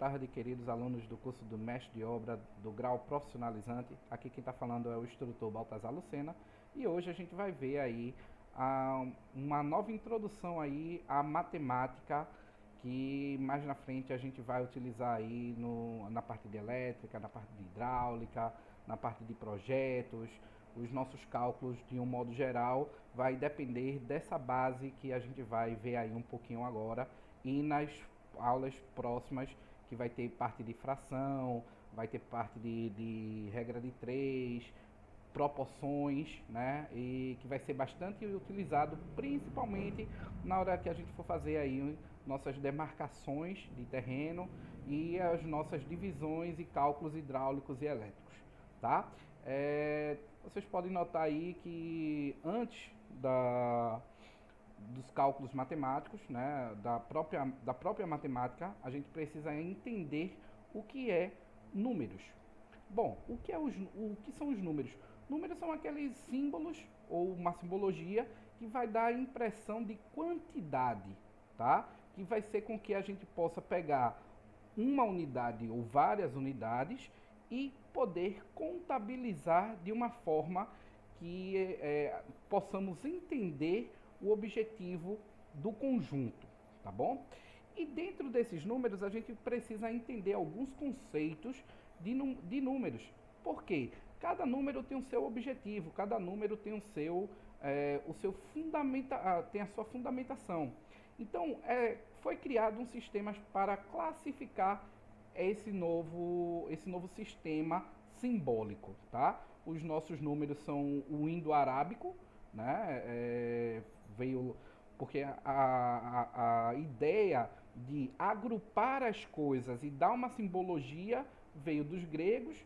tarde, queridos alunos do curso do Mestre de Obra do Grau Profissionalizante. Aqui quem está falando é o instrutor Baltazar Lucena e hoje a gente vai ver aí uma nova introdução aí à matemática que mais na frente a gente vai utilizar aí na parte de elétrica, na parte de hidráulica, na parte de projetos. Os nossos cálculos, de um modo geral, vai depender dessa base que a gente vai ver aí um pouquinho agora e nas aulas próximas, que vai ter parte de fração, vai ter parte de regra de três, proporções, né? E que vai ser bastante utilizado, principalmente na hora que a gente for fazer aí nossas demarcações de terreno e as nossas divisões e cálculos hidráulicos e elétricos, tá? Vocês podem notar aí que antes dos cálculos matemáticos, né, da própria matemática, a gente precisa entender o que é números. Bom, o que são os números? Números são aqueles símbolos ou uma simbologia que vai dar a impressão de quantidade, tá? Que vai ser com que a gente possa pegar uma unidade ou várias unidades e poder contabilizar de uma forma que possamos entender o objetivo do conjunto, tá bom? E dentro desses números a gente precisa entender alguns conceitos de números. Por quê? Cada número tem o seu objetivo, cada número tem tem a sua fundamentação. Então, foi criado um sistema para classificar esse novo sistema simbólico, tá? Os nossos números são o indo-arábico, né? Veio porque a ideia de agrupar as coisas e dar uma simbologia veio dos gregos,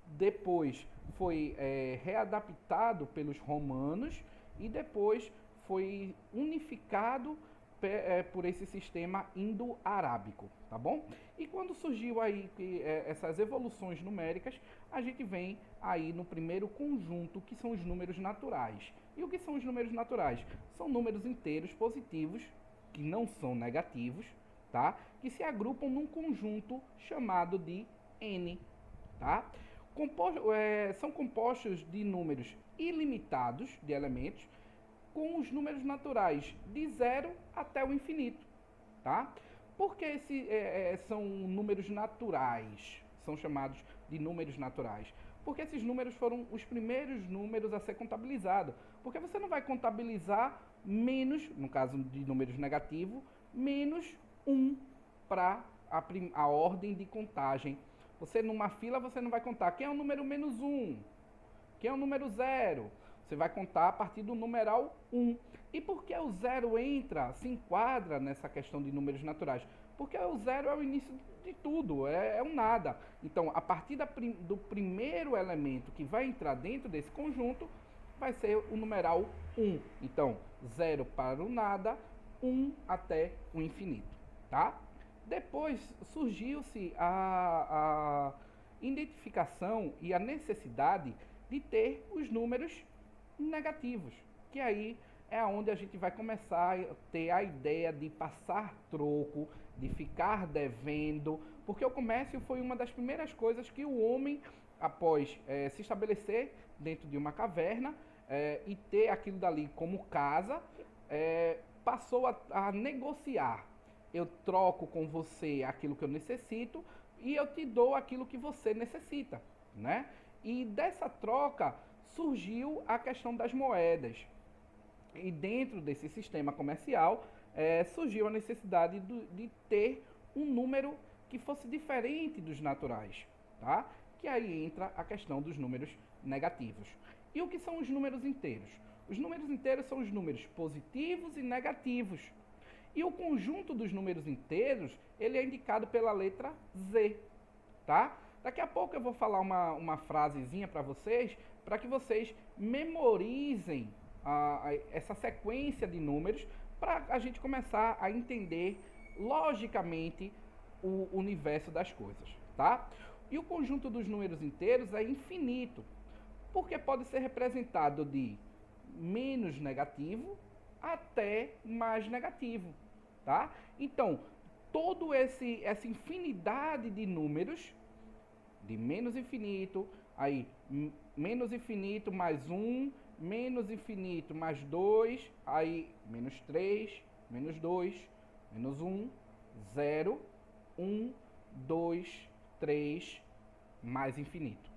depois foi readaptado pelos romanos e depois foi unificado por esse sistema indo-arábico, tá bom? E quando surgiu aí essas evoluções numéricas, a gente vem aí no primeiro conjunto, que são os números naturais. E o que são os números naturais? São números inteiros positivos, que não são negativos, tá? Que se agrupam num conjunto chamado de n, tá? São compostos de números ilimitados de elementos, com os números naturais de 0 até o infinito, tá? Por que são números naturais? São chamados de números naturais. Porque esses números foram os primeiros números a ser contabilizados. Porque você não vai contabilizar menos, no caso de números negativos, menos 1 para a ordem de contagem. Você numa fila você não vai contar quem é o número menos 1, quem é o número 0. Você vai contar a partir do numeral 1. E por que o 0 se enquadra nessa questão de números naturais? Porque o 0 é o início de tudo, é um nada. Então, a partir do primeiro elemento que vai entrar dentro desse conjunto, vai ser o numeral 1. Então, 0 para o nada, 1 até o infinito, tá? Depois surgiu-se a identificação e a necessidade de ter os números negativos, que aí é onde a gente vai começar a ter a ideia de passar troco, de ficar devendo, porque o comércio foi uma das primeiras coisas que o homem, após se estabelecer dentro de uma caverna e ter aquilo dali como casa, passou a negociar. Eu troco com você aquilo que eu necessito e eu te dou aquilo que você necessita, né? E dessa troca surgiu a questão das moedas. E dentro desse sistema comercial surgiu a necessidade de ter um número que fosse diferente dos naturais, tá? Que aí entra a questão dos números negativos. E o que são os números inteiros? Os números inteiros são os números positivos e negativos. E o conjunto dos números inteiros, ele é indicado pela letra Z, tá? Daqui a pouco eu vou falar uma frasezinha para que vocês memorizem essa sequência de números para a gente começar a entender logicamente o universo das coisas, tá? E o conjunto dos números inteiros é infinito, porque pode ser representado de menos negativo até mais negativo, tá? Então, todo essa infinidade de números, de menos infinito, aí menos infinito mais 1, menos infinito mais 2, aí menos 3, menos 2, menos 1, 0, 1, 2, 3, mais infinito.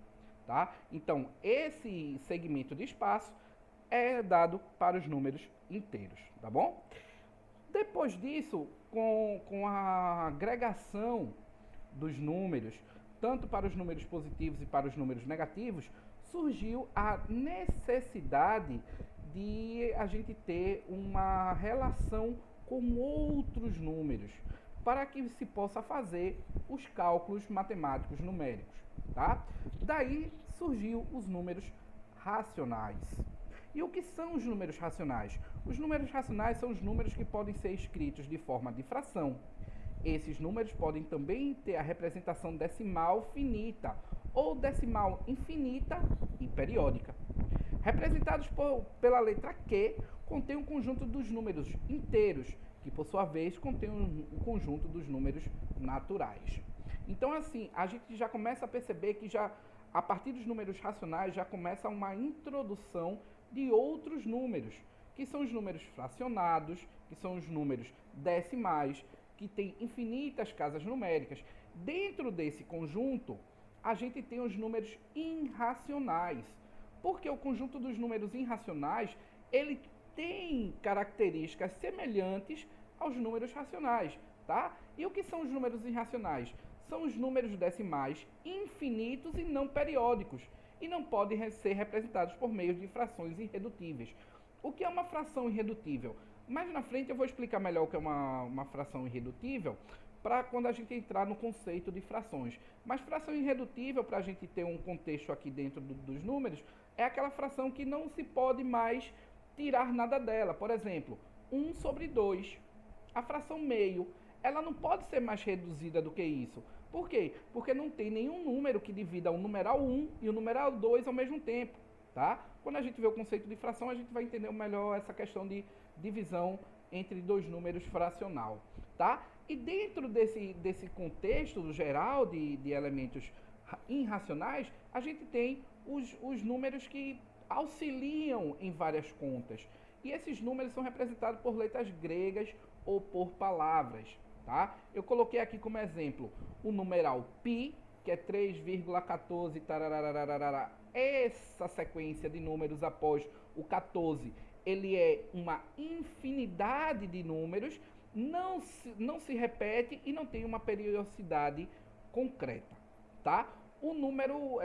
Tá? Então, esse segmento de espaço é dado para os números inteiros, tá bom? Depois disso, com a agregação dos números, tanto para os números positivos e para os números negativos, surgiu a necessidade de a gente ter uma relação com outros números, para que se possa fazer os cálculos matemáticos numéricos, tá? Daí surgiu os números racionais. E o que são os números racionais? Os números racionais são os números que podem ser escritos de forma de fração. Esses números podem também ter a representação decimal finita ou decimal infinita e periódica. Representados pela letra Q, contém um conjunto dos números inteiros, que por sua vez contém um conjunto dos números naturais. Então assim, a gente já começa a perceber que a partir dos números racionais já começa uma introdução de outros números, que são os números fracionados, que são os números decimais, que tem infinitas casas numéricas. Dentro desse conjunto, a gente tem os números irracionais, porque o conjunto dos números irracionais, ele tem características semelhantes aos números racionais, tá? E o que são os números irracionais? São os números decimais infinitos e não periódicos, e não podem ser representados por meio de frações irredutíveis. O que é uma fração irredutível? Mais na frente eu vou explicar melhor o que é uma fração irredutível, para quando a gente entrar no conceito de frações. Mas fração irredutível, para a gente ter um contexto aqui dentro dos números, é aquela fração que não se pode mais tirar nada dela. Por exemplo, 1 sobre 2. A fração meio, ela não pode ser mais reduzida do que isso. Por quê? Porque não tem nenhum número que divida o numeral 1 e o numeral 2 ao mesmo tempo, tá? Quando a gente vê o conceito de fração, a gente vai entender melhor essa questão de divisão entre dois números fracional, tá? E dentro desse contexto geral de elementos irracionais, a gente tem os números que auxiliam em várias contas. E esses números são representados por letras gregas ou por palavras, tá? Eu coloquei aqui como exemplo o numeral π, que é 3,14 tarararararara. Essa sequência de números após o 14, ele é uma infinidade de números, não se repete e não tem uma periodicidade concreta, tá? O número,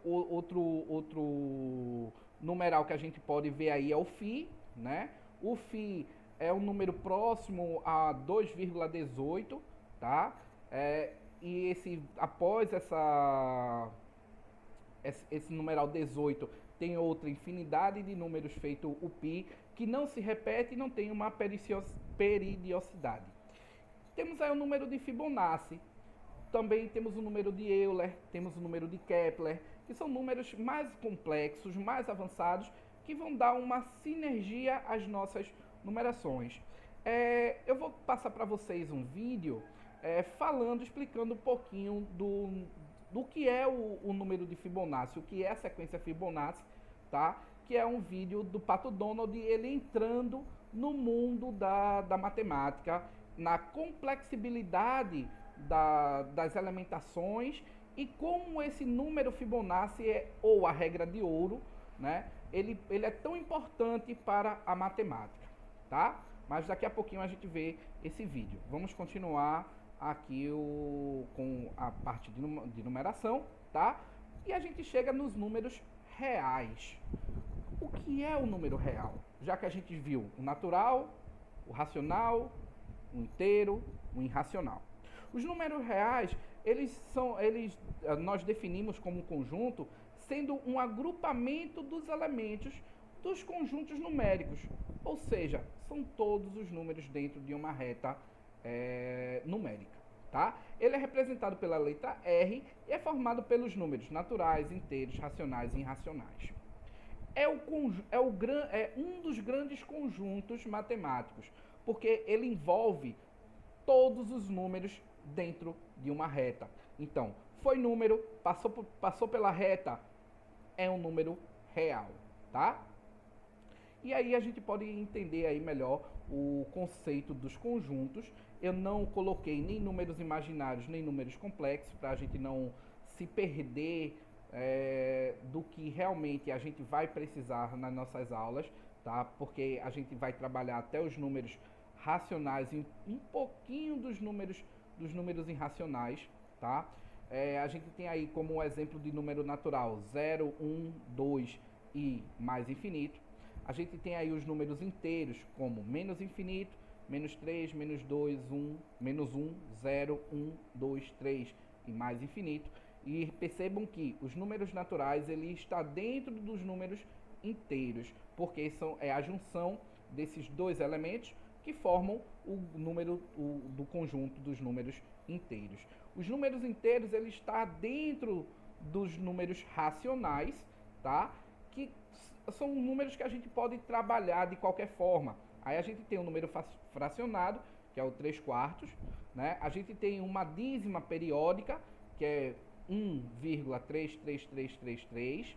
outro numeral que a gente pode ver aí é o φ, né? O φ é um número próximo a 2,18, tá? E após esse numeral 18, tem outra infinidade de números feito o π, que não se repete e não tem uma periodicidade. Temos aí o número de Fibonacci, também temos o número de Euler, temos o número de Kepler, que são números mais complexos, mais avançados, que vão dar uma sinergia às nossas numerações. Eu vou passar para vocês um vídeo explicando um pouquinho do que é o número de Fibonacci, o que é a sequência Fibonacci, tá? Que é um vídeo do Pato Donald, ele entrando no mundo da matemática, na complexibilidade das elementações e como esse número Fibonacci ou a regra de ouro, né? Ele é tão importante para a matemática, tá? Mas daqui a pouquinho a gente vê esse vídeo. Vamos continuar aqui com a parte de numeração, tá? E a gente chega nos números reais. O que é o número real? Já que a gente viu o natural, o racional, o inteiro, o irracional. Os números reais, nós definimos como um conjunto, sendo um agrupamento dos elementos dos conjuntos numéricos. Ou seja, são todos os números dentro de uma reta numérica, tá? Ele é representado pela letra R e é formado pelos números naturais, inteiros, racionais e irracionais. É um dos grandes conjuntos matemáticos, porque ele envolve todos os números dentro de uma reta. Então, foi número, passou pela reta, é um número real, tá? E aí a gente pode entender aí melhor o conceito dos conjuntos. Eu não coloquei nem números imaginários, nem números complexos, para a gente não se perder do que realmente a gente vai precisar nas nossas aulas, tá? Porque a gente vai trabalhar até os números racionais e um pouquinho dos números irracionais, tá? A gente tem aí como exemplo de número natural 0, 1, 2 e mais infinito. A gente tem aí os números inteiros como menos infinito, menos 3, menos 2, 1, menos 1, 0, 1, 2, 3 e mais infinito. E percebam que os números naturais ele está dentro dos números inteiros, porque é a junção desses dois elementos que formam o número do conjunto dos números inteiros. Os números inteiros ele está dentro dos números racionais, tá? Que são números que a gente pode trabalhar de qualquer forma. Aí a gente tem um número fracionado, que é o 3/4, né? A gente tem uma dízima periódica, que é 1,33333,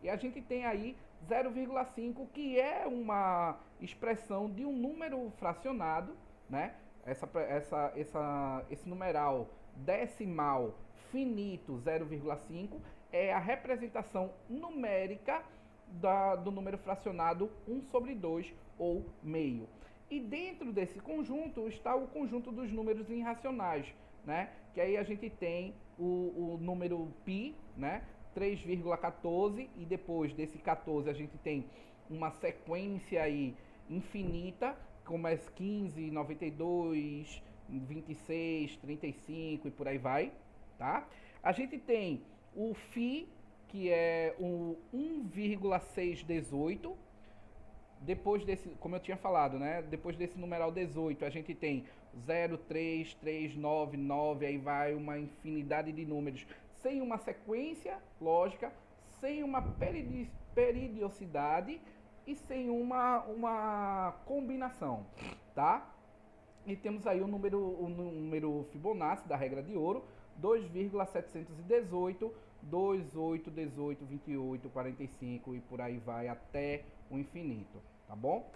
e a gente tem aí 0,5, que é uma expressão de um número fracionado, né? Esse numeral decimal finito 0,5 é a representação numérica do número fracionado 1/2 ou meio. E dentro desse conjunto está o conjunto dos números irracionais, né? Que aí a gente tem o número π, né? 3,14, e depois desse 14 a gente tem uma sequência aí infinita, como é 15, 92, 26, 35 e por aí vai, tá? A gente tem o φ, que é o 1,618. Depois desse, como eu tinha falado, né? Depois desse numeral 18, a gente tem 0, 3, 3, 9, 9, aí vai uma infinidade de números sem uma sequência lógica, sem uma periodicidade e sem uma combinação, tá? E temos aí o número Fibonacci da regra de ouro, 2,718, 2, 8, 18, 28, 45 e por aí vai até o infinito, tá bom?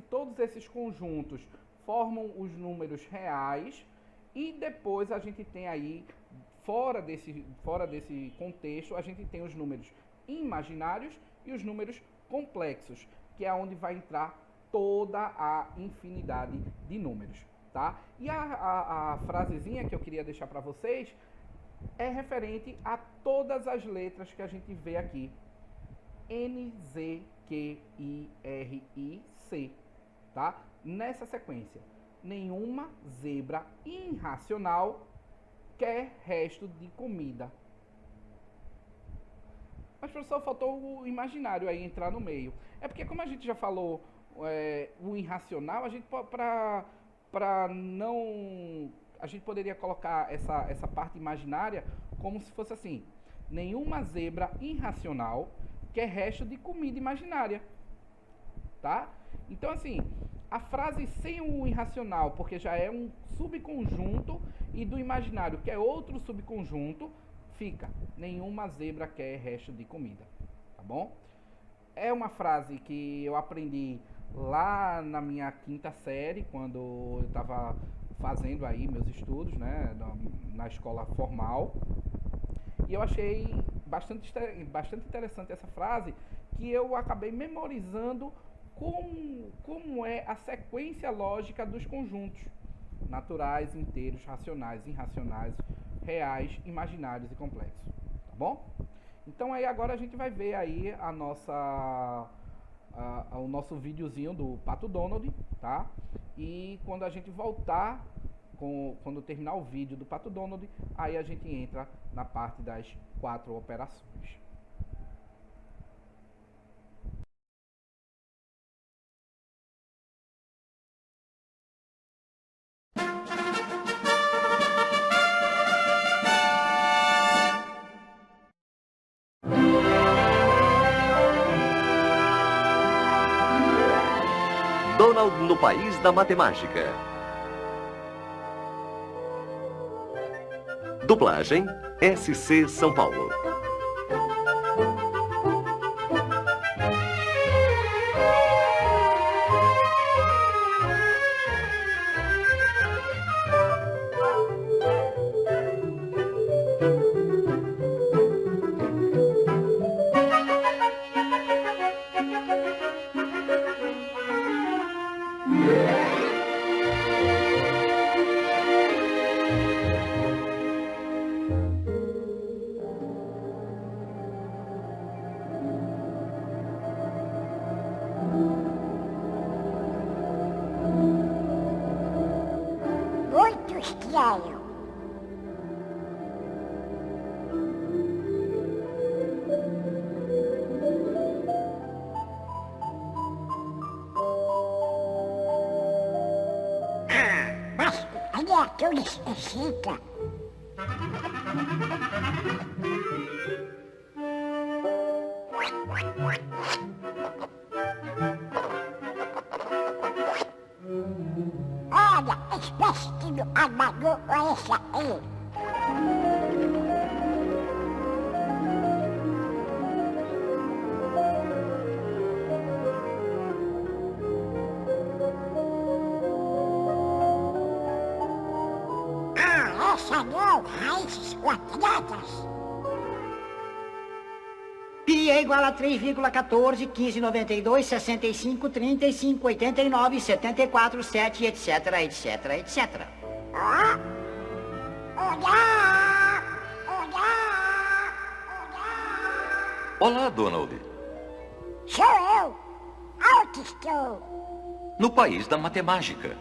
Todos esses conjuntos formam os números reais e depois a gente tem aí, fora desse contexto, a gente tem os números imaginários e os números complexos, que é onde vai entrar toda a infinidade de números, tá? E a frasezinha que eu queria deixar para vocês é referente a todas as letras que a gente vê aqui. N, Z, Q, I, R, I, C, tá? Nessa sequência, nenhuma zebra irracional quer resto de comida. Mas, professor, faltou o imaginário aí entrar no meio. É porque, como a gente já falou, o irracional, a gente a gente poderia colocar essa parte imaginária como se fosse assim: nenhuma zebra irracional quer resto de comida imaginária, tá? Então, assim, a frase sem o irracional, porque já é um subconjunto, e do imaginário, que é outro subconjunto, fica: nenhuma zebra quer resto de comida, tá bom? É uma frase que eu aprendi lá na minha quinta série, quando eu estava fazendo aí meus estudos, né, na escola formal. E eu achei bastante interessante essa frase, que eu acabei memorizando como é a sequência lógica dos conjuntos naturais, inteiros, racionais, irracionais, reais, imaginários e complexos, tá bom? Então aí agora a gente vai ver aí o nosso videozinho do Pato Donald, tá? E quando a gente voltar, quando terminar o vídeo do Pato Donald, aí a gente entra na parte das 4 operações. Donald no País da Matemática. Dublagem SC São Paulo. Muito estranho. Mas a criatura esquisita. Olha, espécie de armador com esse aí. Essa não, raízes quadradas. Pi é igual a 3,14, 15, 92, 65, 35, 89, 74, 7, etc, etc, etc. Ó. Olá! Olá! Olá! Olá, Donald. Sou eu. Onde estou? No país da matemática.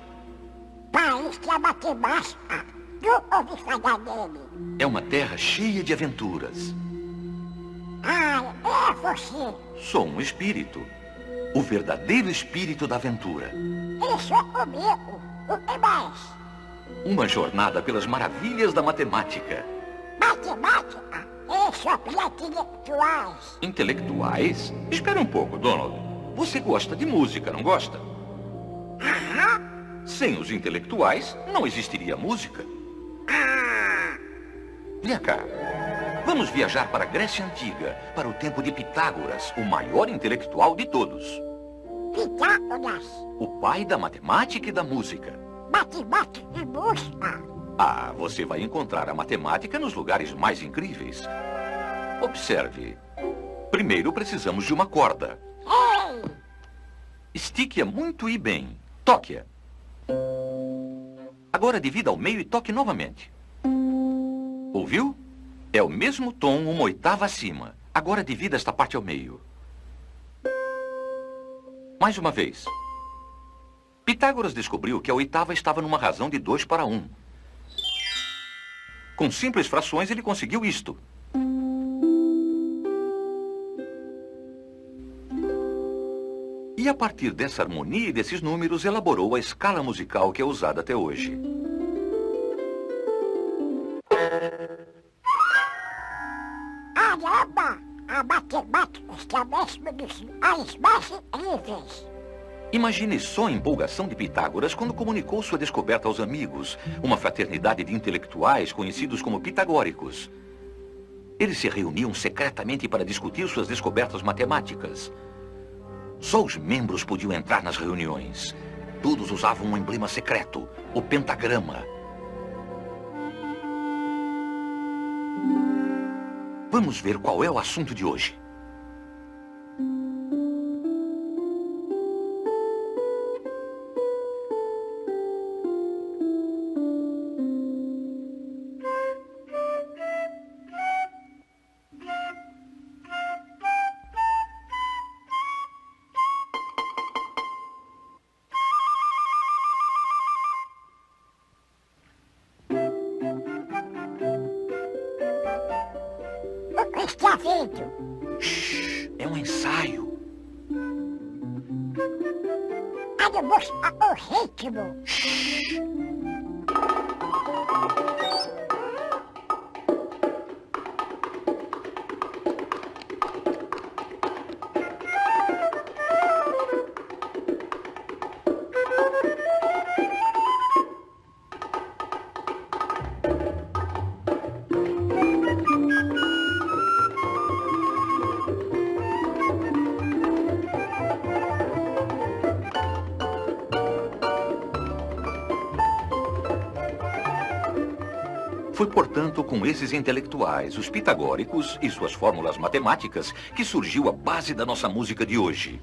País da matemática. Nunca ouvi falar dele. É uma terra cheia de aventuras. Ah, é você. Sou um espírito. O verdadeiro espírito da aventura. Isso é comigo. O que mais? Uma jornada pelas maravilhas da matemática. Matemática. Isso é para intelectuais. Intelectuais? Espera um pouco, Donald. Você gosta de música, não gosta? Aham. Sem os intelectuais, não existiria música. Ah. Vem cá. Vamos viajar para a Grécia Antiga, para o tempo de Pitágoras, o maior intelectual de todos. Pitágoras. O pai da matemática e da música. Matemática e música. Ah, você vai encontrar a matemática nos lugares mais incríveis. Observe. Primeiro precisamos de uma corda. Ei! Estique-a muito e bem. Toque-a. Agora divida ao meio e toque novamente. Ouviu? É o mesmo tom, uma oitava acima. Agora divida esta parte ao meio. Mais uma vez. Pitágoras descobriu que a oitava estava numa razão de 2 para 1. Com simples frações ele conseguiu isto. E a partir dessa harmonia e desses números elaborou a escala musical que é usada até hoje. Caramba! A matemática está mesmo dos lugares mais incríveis. Imagine só a empolgação de Pitágoras quando comunicou sua descoberta aos amigos, uma fraternidade de intelectuais conhecidos como pitagóricos. Eles se reuniam secretamente para discutir suas descobertas matemáticas. Só os membros podiam entrar nas reuniões. Todos usavam um emblema secreto, o pentagrama. Vamos ver qual é o assunto de hoje. O que está vendo? Shhh, é um ensaio. Ele busca o ritmo. Foi, portanto, com esses intelectuais, os pitagóricos e suas fórmulas matemáticas, que surgiu a base da nossa música de hoje.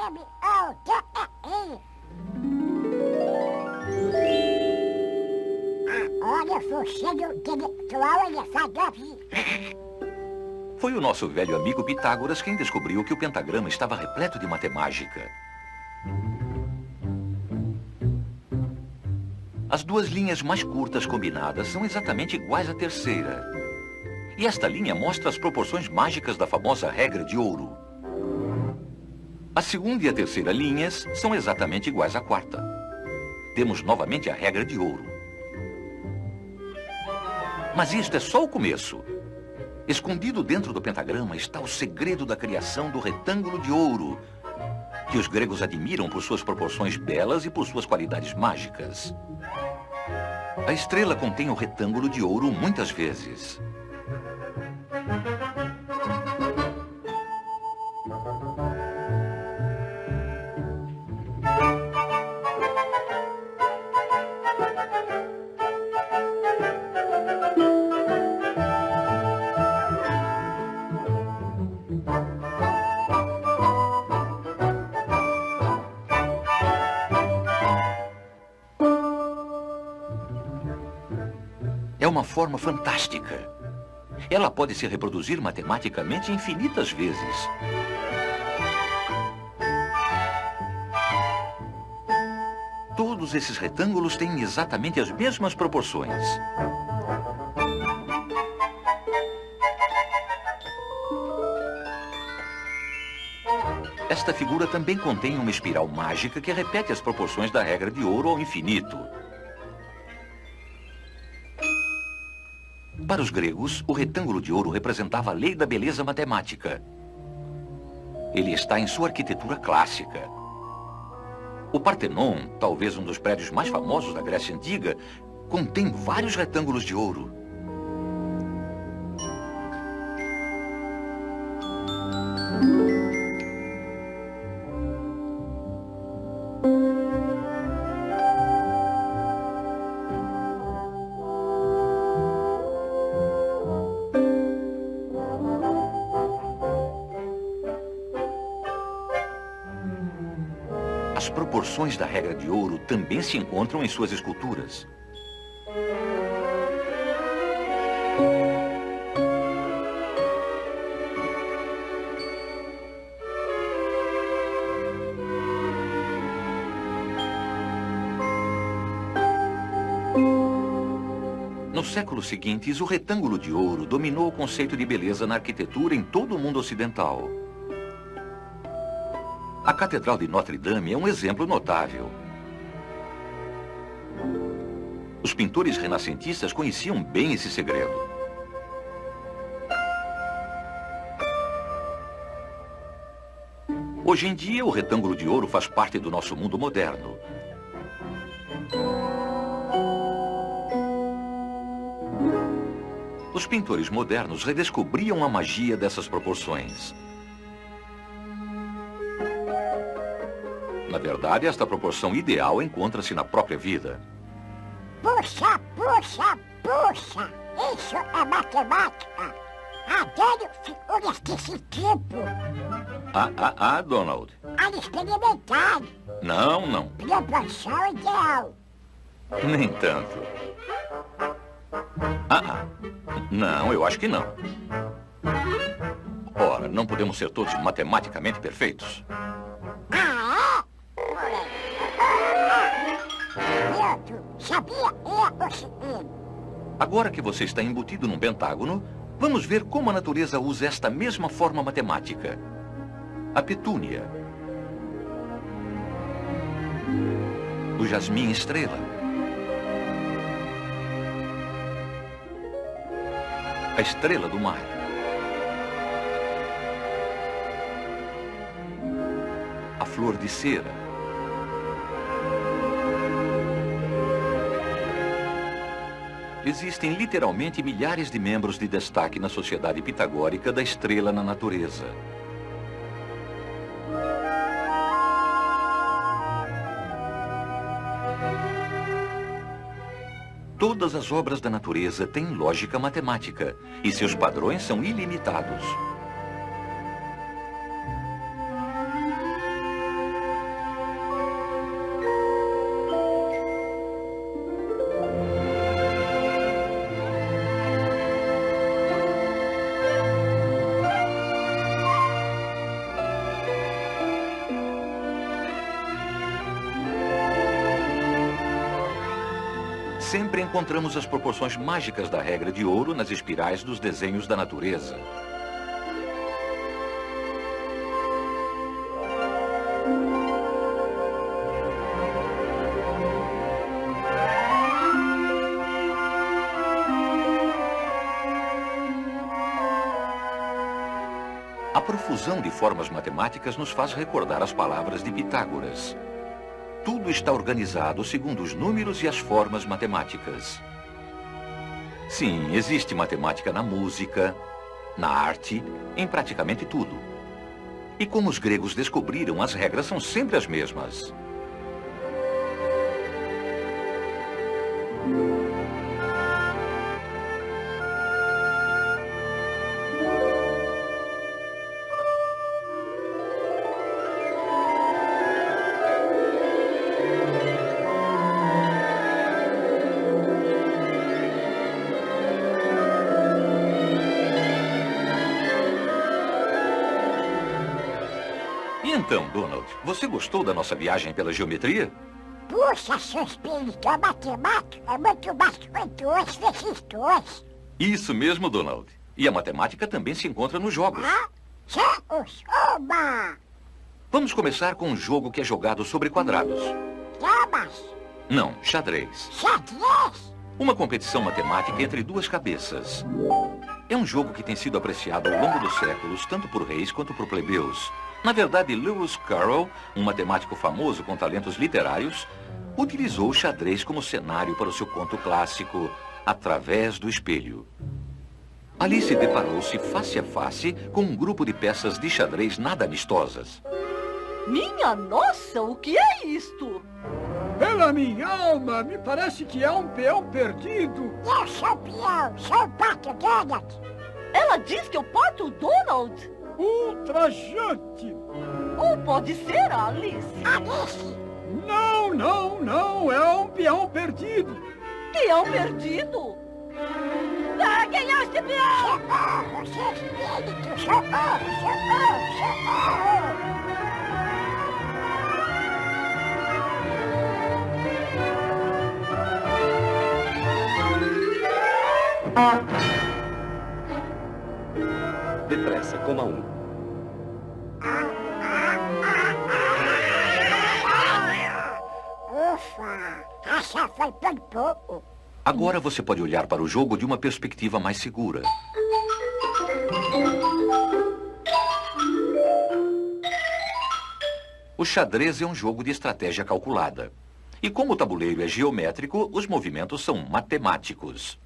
P-A-M-O-T-E-I. Olha, eu sou cheio de intelectual, olha só, Davi. Foi o nosso velho amigo Pitágoras quem descobriu que o pentagrama estava repleto de matemática. As duas linhas mais curtas combinadas são exatamente iguais à terceira. E esta linha mostra as proporções mágicas da famosa regra de ouro. A segunda e a terceira linhas são exatamente iguais à quarta. Temos novamente a regra de ouro. Mas isto é só o começo. Escondido dentro do pentagrama está o segredo da criação do retângulo de ouro, que os gregos admiram por suas proporções belas e por suas qualidades mágicas. A estrela contém o retângulo de ouro muitas vezes. É uma forma fantástica. Ela pode se reproduzir matematicamente infinitas vezes. Todos esses retângulos têm exatamente as mesmas proporções. Esta figura também contém uma espiral mágica que repete as proporções da regra de ouro ao infinito. Para os gregos, o retângulo de ouro representava a lei da beleza matemática. Ele está em sua arquitetura clássica. O Partenon, talvez um dos prédios mais famosos da Grécia Antiga, contém vários retângulos de ouro. As proporções da regra de ouro também se encontram em suas esculturas. Nos séculos seguintes, o retângulo de ouro dominou o conceito de beleza na arquitetura em todo o mundo ocidental. A Catedral de Notre Dame é um exemplo notável. Os pintores renascentistas conheciam bem esse segredo. Hoje em dia, o retângulo de ouro faz parte do nosso mundo moderno. os pintores modernos redescobriam a magia dessas proporções. Na verdade, esta proporção ideal encontra-se na própria vida. Puxa, puxa, puxa. Isso é matemática. Adoro figuras desse tipo. Donald. Para experimentar. Não. Proporção ideal. Nem tanto. Não, eu acho que não. Ora, não podemos ser todos matematicamente perfeitos. Pronto, sabia? Agora que você está embutido num pentágono, vamos ver como a natureza usa esta mesma forma matemática. A petúnia. O jasmim estrela. A estrela do mar. A flor de cera. Existem literalmente milhares de membros de destaque na sociedade pitagórica da estrela na natureza. Todas as obras da natureza têm lógica matemática e seus padrões são ilimitados. Sempre encontramos as proporções mágicas da regra de ouro nas espirais dos desenhos da natureza. A profusão de formas matemáticas nos faz recordar as palavras de Pitágoras. Tudo está organizado segundo os números e as formas matemáticas. Sim, existe matemática na música, na arte, em praticamente tudo. E como os gregos descobriram, as regras são sempre as mesmas. Então, Donald, você gostou da nossa viagem pela geometria? Puxa, seu espírito, a matemática é muito mais quanto desses dois. Isso mesmo, Donald. E a matemática também se encontra nos jogos. Oba! Vamos começar com um jogo que é jogado sobre quadrados. Damas? Não, xadrez. Xadrez? Uma competição matemática entre duas cabeças. É um jogo que tem sido apreciado ao longo dos séculos, tanto por reis quanto por plebeus. Na verdade, Lewis Carroll, um matemático famoso com talentos literários, utilizou o xadrez como cenário para o seu conto clássico, Através do Espelho. Alice deparou-se face a face com um grupo de peças de xadrez nada amistosas. Minha nossa, o que é isto? Pela minha alma, me parece que é um peão perdido. Eu sou peão, sou o pato Donald. Ela diz que eu pato o Donald? Ultrajante. Ou pode ser a Alice? Alice? Não, é um peão perdido. Peão perdido? Quem é este peão? Socorro, seu espírito, socorro, socorro, socorro. Depressa, coma um. Ufa, essa foi por pouco. Agora você pode olhar para o jogo de uma perspectiva mais segura. O xadrez é um jogo de estratégia calculada. E como o tabuleiro é geométrico, os movimentos são matemáticos.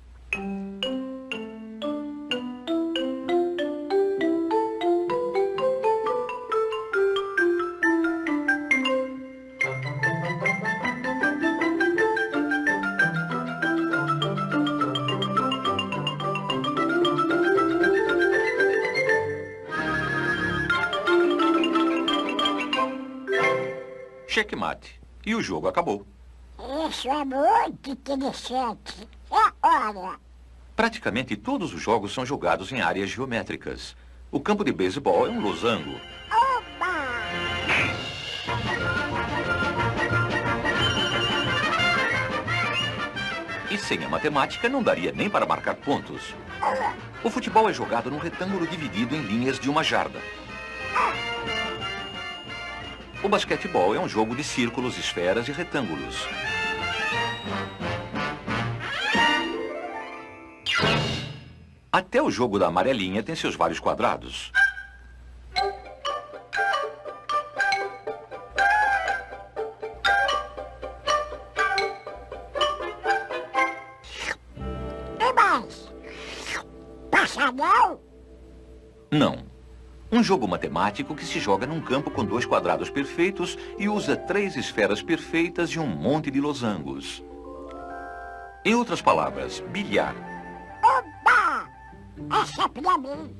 Checkmate. E o jogo acabou. Isso é muito interessante. É hora. Praticamente todos os jogos são jogados em áreas geométricas. O campo de beisebol é um losango. Opa! E sem a matemática não daria nem para marcar pontos. O futebol é jogado num retângulo dividido em linhas de 1 jarda. O basquetebol é um jogo de círculos, esferas e retângulos. Até o jogo da amarelinha tem seus vários quadrados. E mais? Passadão? Não. Um jogo matemático que se joga num campo com 2 quadrados perfeitos e usa 3 esferas perfeitas e um monte de losangos. Em outras palavras, bilhar. Opa! Essa é pra mim.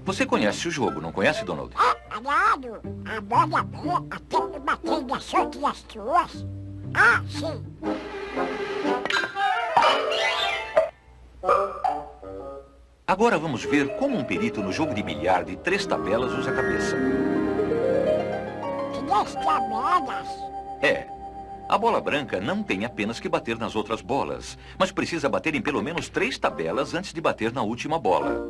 Você conhece o jogo, não conhece, Donald? Aliado, a bola branca tem que bater nas outras duas. Ah, sim. Agora vamos ver como um perito no jogo de bilhar de 3 tabelas usa a cabeça. 3 tabelas. É. A bola branca não tem apenas que bater nas outras bolas, mas precisa bater em pelo menos 3 tabelas antes de bater na última bola.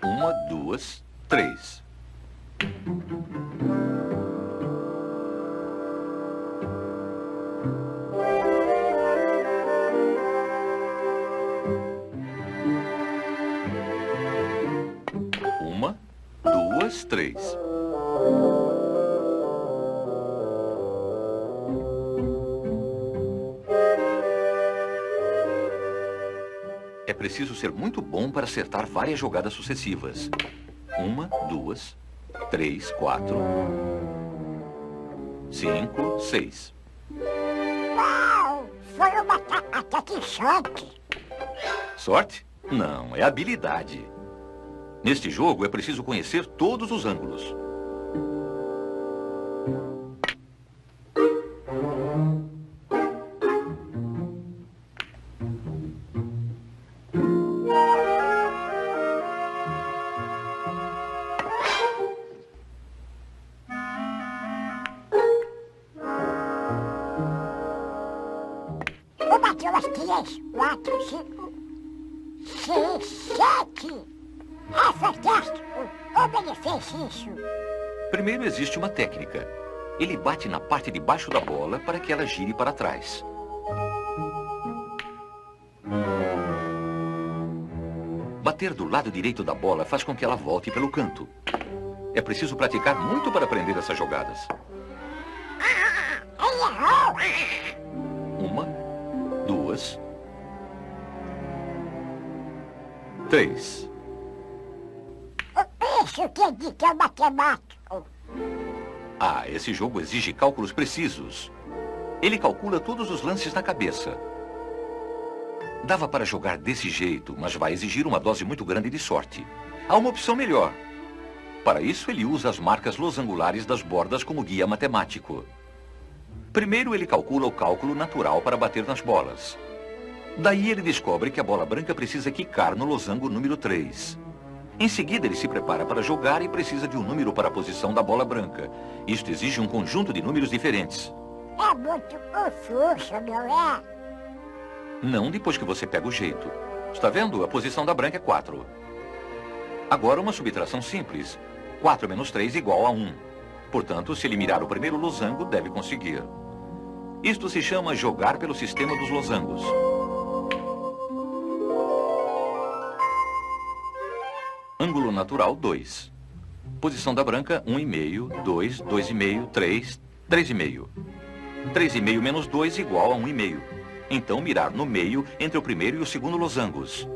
Uma, 2, 3. Uma, 2, 3. É preciso ser muito bom para acertar várias jogadas sucessivas. 1, 2, 3, 4, 5, 6. Uau! Foi uma ataque choque. Sorte? Não, é habilidade. Neste jogo é preciso conhecer todos os ângulos. Eu bati umas 3, 4, 5, 6, 7. É fantástico. Como ele fez isso? Primeiro existe uma técnica. Ele bate na parte de baixo da bola para que ela gire para trás. Bater do lado direito da bola faz com que ela volte pelo canto. É preciso praticar muito para aprender essas jogadas. Ele errou. 1, 2, 3. Isso quer dizer que é matemático. Ah, esse jogo exige cálculos precisos. Ele calcula todos os lances na cabeça. Dava para jogar desse jeito, mas vai exigir uma dose muito grande de sorte. Há uma opção melhor. Para isso, ele usa as marcas losangulares das bordas como guia matemático. Primeiro, ele calcula o cálculo natural para bater nas bolas. Daí, ele descobre que a bola branca precisa quicar no losango número 3. Em seguida, ele se prepara para jogar e precisa de um número para a posição da bola branca. Isto exige um conjunto de números diferentes. É muito confuso, não é? Não depois que você pega o jeito. Está vendo? A posição da branca é 4. Agora, uma subtração simples. 4 menos 3 igual a 1. Portanto, se ele mirar o primeiro losango, deve conseguir. Isto se chama jogar pelo sistema dos losangos. Ângulo natural, 2. Posição da branca, 1,5, 2, 2,5, 3, 3,5. 3,5 menos 2 igual a 1,5. Então, mirar no meio entre o primeiro e o segundo losangos.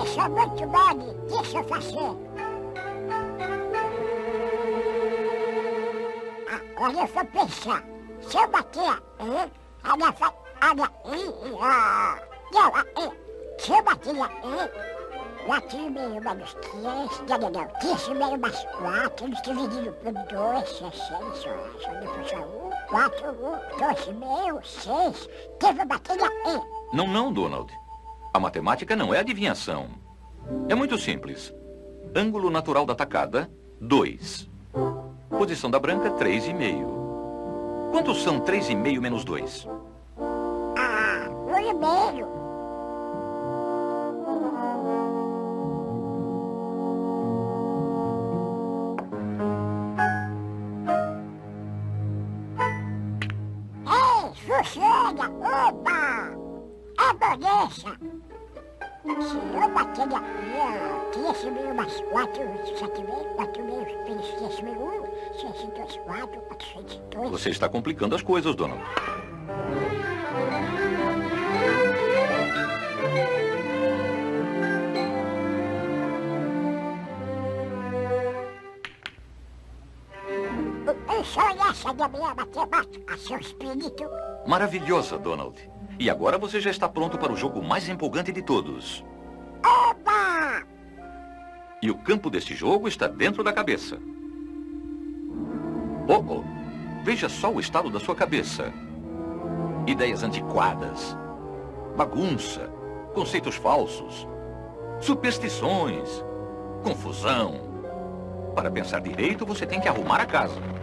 Isso é muito bom. Deixa eu fazer. Agora eu vou pensar. Se eu bater aí, ela vai... Olha aí, ó. E ela, se eu bater aí, lá tiro meio menos 3, não, terço meio mais 4, eles dividido por 2, 6, só depois só 1, 4, 1, 2 meio, 6, teve bateria aí. Não, Donald. A matemática não é adivinhação. É muito simples. Ângulo natural da tacada, 2. Posição da branca, 3,5. Quantos são 3,5 menos 2? 1,5. Ei, sossega! Opa! Adolesça! Se eu bater aqui, ó, 3 meio mais 4, 7 meio, 4 meio, 6 meio 1, 6, 2, 4, 4, 6, 2... Você está complicando as coisas, Donald. Só essa da minha matemática, seu espírito. Maravilhosa, Donald. E agora você já está pronto para o jogo mais empolgante de todos. Oba! E o campo deste jogo está dentro da cabeça. Oh, veja só o estado da sua cabeça. Ideias antiquadas, bagunça, conceitos falsos, superstições, confusão. Para pensar direito, você tem que arrumar a casa.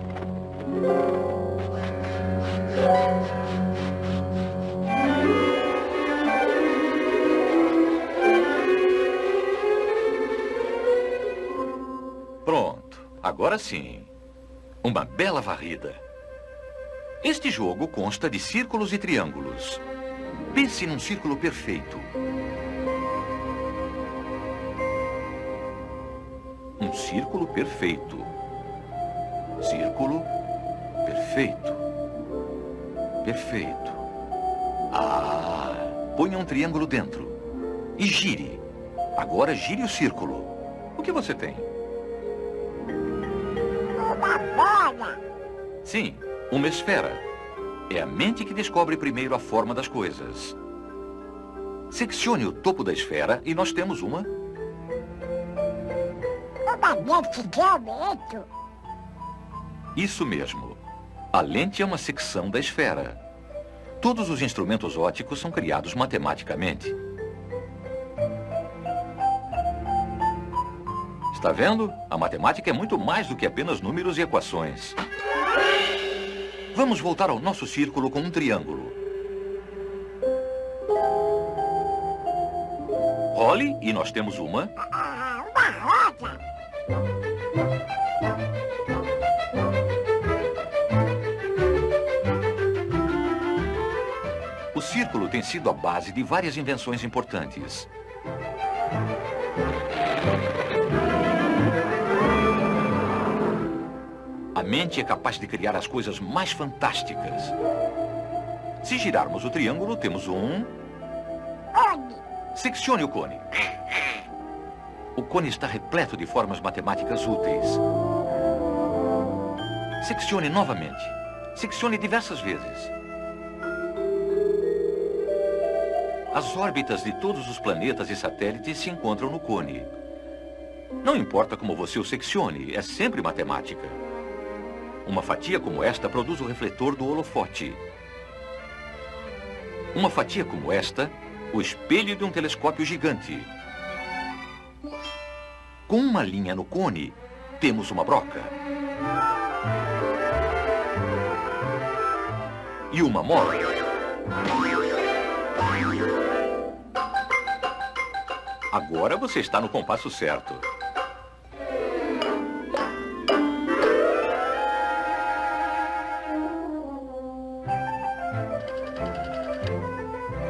Pronto, agora sim. Uma bela varrida. Este jogo consta de círculos e triângulos. Pense num círculo perfeito. Um círculo perfeito. Círculo perfeito. Perfeito. Ponha um triângulo dentro. E gire. Agora gire o círculo. O que você tem? Uma bola! Sim, uma esfera. É a mente que descobre primeiro a forma das coisas. Seccione o topo da esfera e nós temos uma... Uma lente de aumento. Isso mesmo. A lente é uma secção da esfera. Todos os instrumentos ópticos são criados matematicamente. Está vendo? A matemática é muito mais do que apenas números e equações. Vamos voltar ao nosso círculo com um triângulo. Role e nós temos uma... Uma roda. O círculo tem sido a base de várias invenções importantes. A mente é capaz de criar as coisas mais fantásticas. Se girarmos o triângulo, temos um... Cone. Seccione o cone. O cone está repleto de formas matemáticas úteis. Seccione novamente. Seccione diversas vezes. As órbitas de todos os planetas e satélites se encontram no cone. Não importa como você o seccione, é sempre matemática. Uma fatia como esta produz o refletor do holofote. Uma fatia como esta, o espelho de um telescópio gigante. Com uma linha no cone, temos uma broca. E uma mola. Agora você está no compasso certo.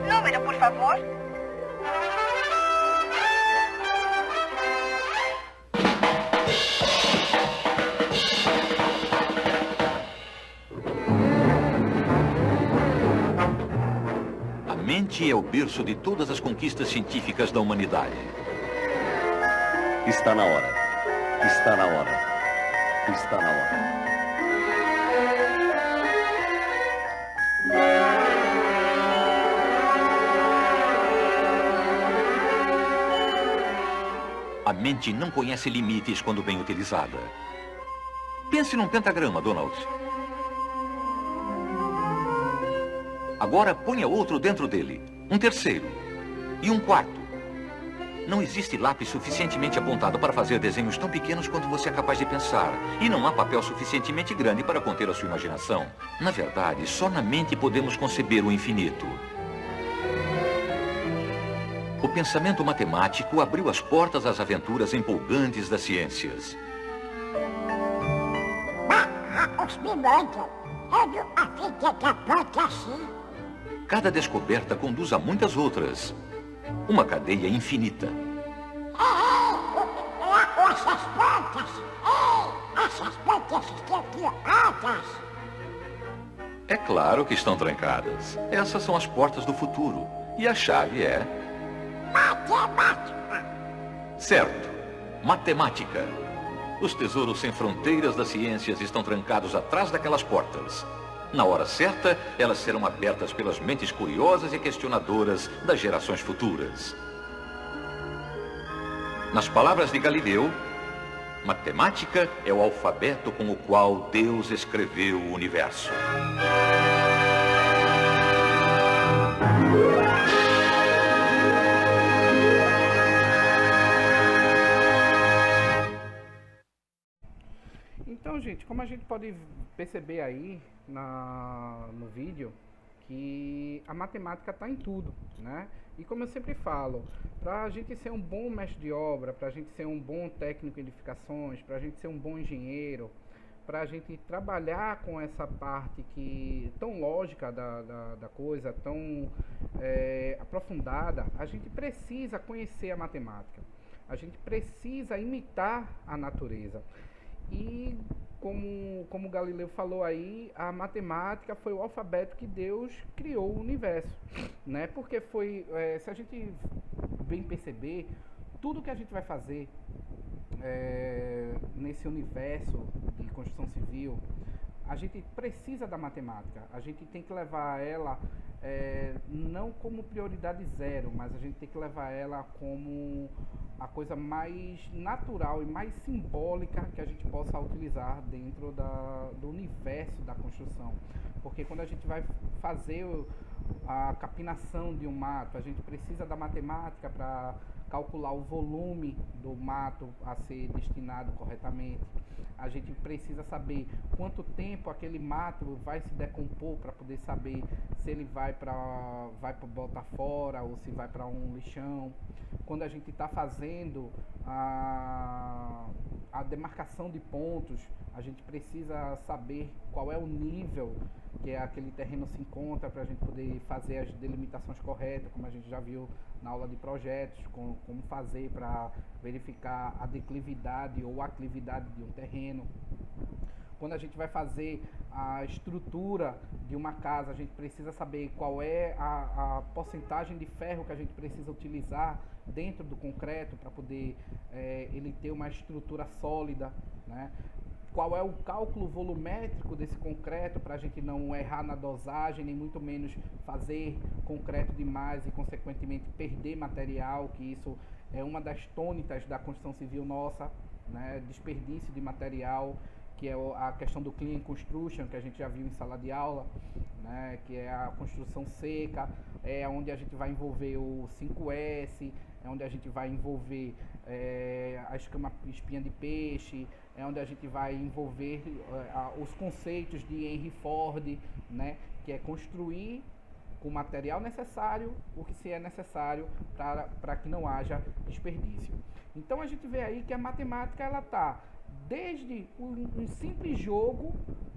Número, por favor. A mente é o berço de todas as conquistas científicas da humanidade. Está na hora. Está na hora. Está na hora. A mente não conhece limites quando bem utilizada. Pense num pentagrama, Donald. Agora ponha outro dentro dele. Um terceiro. E um quarto. Não existe lápis suficientemente apontado para fazer desenhos tão pequenos quanto você é capaz de pensar. E não há papel suficientemente grande para conter a sua imaginação. Na verdade, só na mente podemos conceber o infinito. O pensamento matemático abriu as portas às aventuras empolgantes das ciências. Os pilotos, eu não fiquei capaz assim. Cada descoberta conduz a muitas outras. Uma cadeia infinita. Essas plantas estão trancadas. É claro que estão trancadas. Essas são as portas do futuro. E a chave é... Matemática. Certo. Matemática. Os tesouros sem fronteiras das ciências estão trancados atrás daquelas portas. Na hora certa, elas serão abertas pelas mentes curiosas e questionadoras das gerações futuras. Nas palavras de Galileu, matemática é o alfabeto com o qual Deus escreveu o universo. Então, gente, como a gente pode perceber aí no vídeo, que a matemática está em tudo, né? E como eu sempre falo, para a gente ser um bom mestre de obra, para a gente ser um bom técnico em edificações, para a gente ser um bom engenheiro, para a gente trabalhar com essa parte tão lógica da coisa, tão aprofundada, a gente precisa conhecer a matemática, a gente precisa imitar a natureza. E como Galileu falou aí, a matemática foi o alfabeto que Deus criou o universo, né? Porque se a gente bem perceber, tudo que a gente vai fazer nesse universo de construção civil, a gente precisa da matemática. A gente tem que levar ela não como prioridade zero, mas a gente tem que levar ela como a coisa mais natural e mais simbólica que a gente possa utilizar dentro do universo da construção. Porque quando a gente vai fazer a capinação de um mato, a gente precisa da matemática para calcular o volume do mato a ser destinado corretamente. A gente precisa saber quanto tempo aquele mato vai se decompor para poder saber se ele vai para botar fora ou se vai para um lixão. Quando a gente está fazendo a demarcação de pontos, a gente precisa saber qual é o nível que aquele terreno se encontra para a gente poder fazer as delimitações corretas, como a gente já viu na aula de projetos, como fazer para verificar a declividade ou aclividade de um terreno. Quando a gente vai fazer a estrutura de uma casa, a gente precisa saber qual é a porcentagem de ferro que a gente precisa utilizar dentro do concreto para poder ele ter uma estrutura sólida, né? Qual é o cálculo volumétrico desse concreto para a gente não errar na dosagem, nem muito menos fazer concreto demais e, consequentemente, perder material, que isso é uma das tônicas da construção civil nossa, né? Desperdício de material, que é a questão do clean construction, que a gente já viu em sala de aula, né? Que é a construção seca, é onde a gente vai envolver o 5S, é onde a gente vai envolver a espinha de peixe, é onde a gente vai envolver os conceitos de Henry Ford, né? Que é construir com o material necessário o que se é necessário para que não haja desperdício. Então a gente vê aí que a matemática ela está desde um simples jogo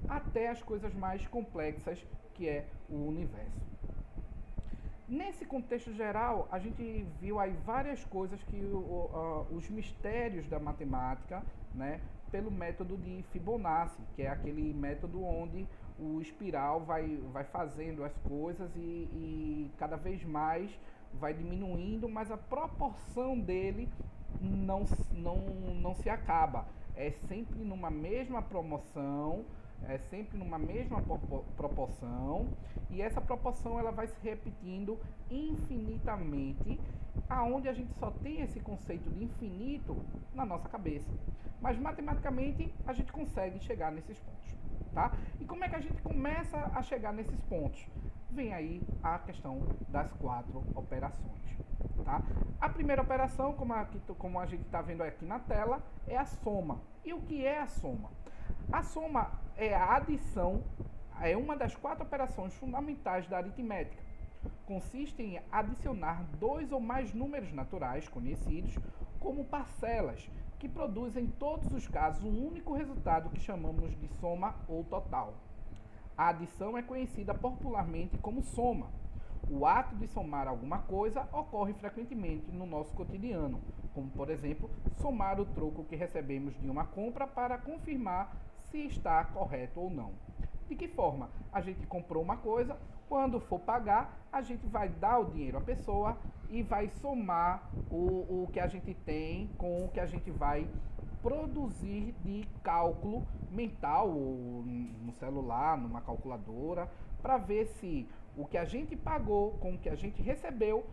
até as coisas mais complexas que é o universo. Nesse contexto geral, a gente viu aí várias coisas que os mistérios da matemática, né, pelo método de Fibonacci, que é aquele método onde o espiral vai fazendo as coisas e cada vez mais vai diminuindo, mas a proporção dele não se acaba. É sempre numa mesma proporção, e essa proporção ela vai se repetindo infinitamente aonde a gente só tem esse conceito de infinito na nossa cabeça. Mas matematicamente a gente consegue chegar nesses pontos, tá? E como é que a gente começa a chegar nesses pontos? Vem aí a questão das 4 operações, tá? A primeira operação, como a gente está vendo aqui na tela, é a soma. E o que é a soma? A soma é a adição, é uma das 4 operações fundamentais da aritmética. Consiste em adicionar 2 ou mais números naturais conhecidos como parcelas, que produzem em todos os casos um único resultado que chamamos de soma ou total. A adição é conhecida popularmente como soma. O ato de somar alguma coisa ocorre frequentemente no nosso cotidiano, como, por exemplo, somar o troco que recebemos de uma compra para confirmar se está correto ou não. De que forma? A gente comprou uma coisa, quando for pagar, a gente vai dar o dinheiro à pessoa e vai somar o que a gente tem com o que a gente vai produzir de cálculo mental, ou no celular, numa calculadora, para ver se o que a gente pagou com o que a gente recebeu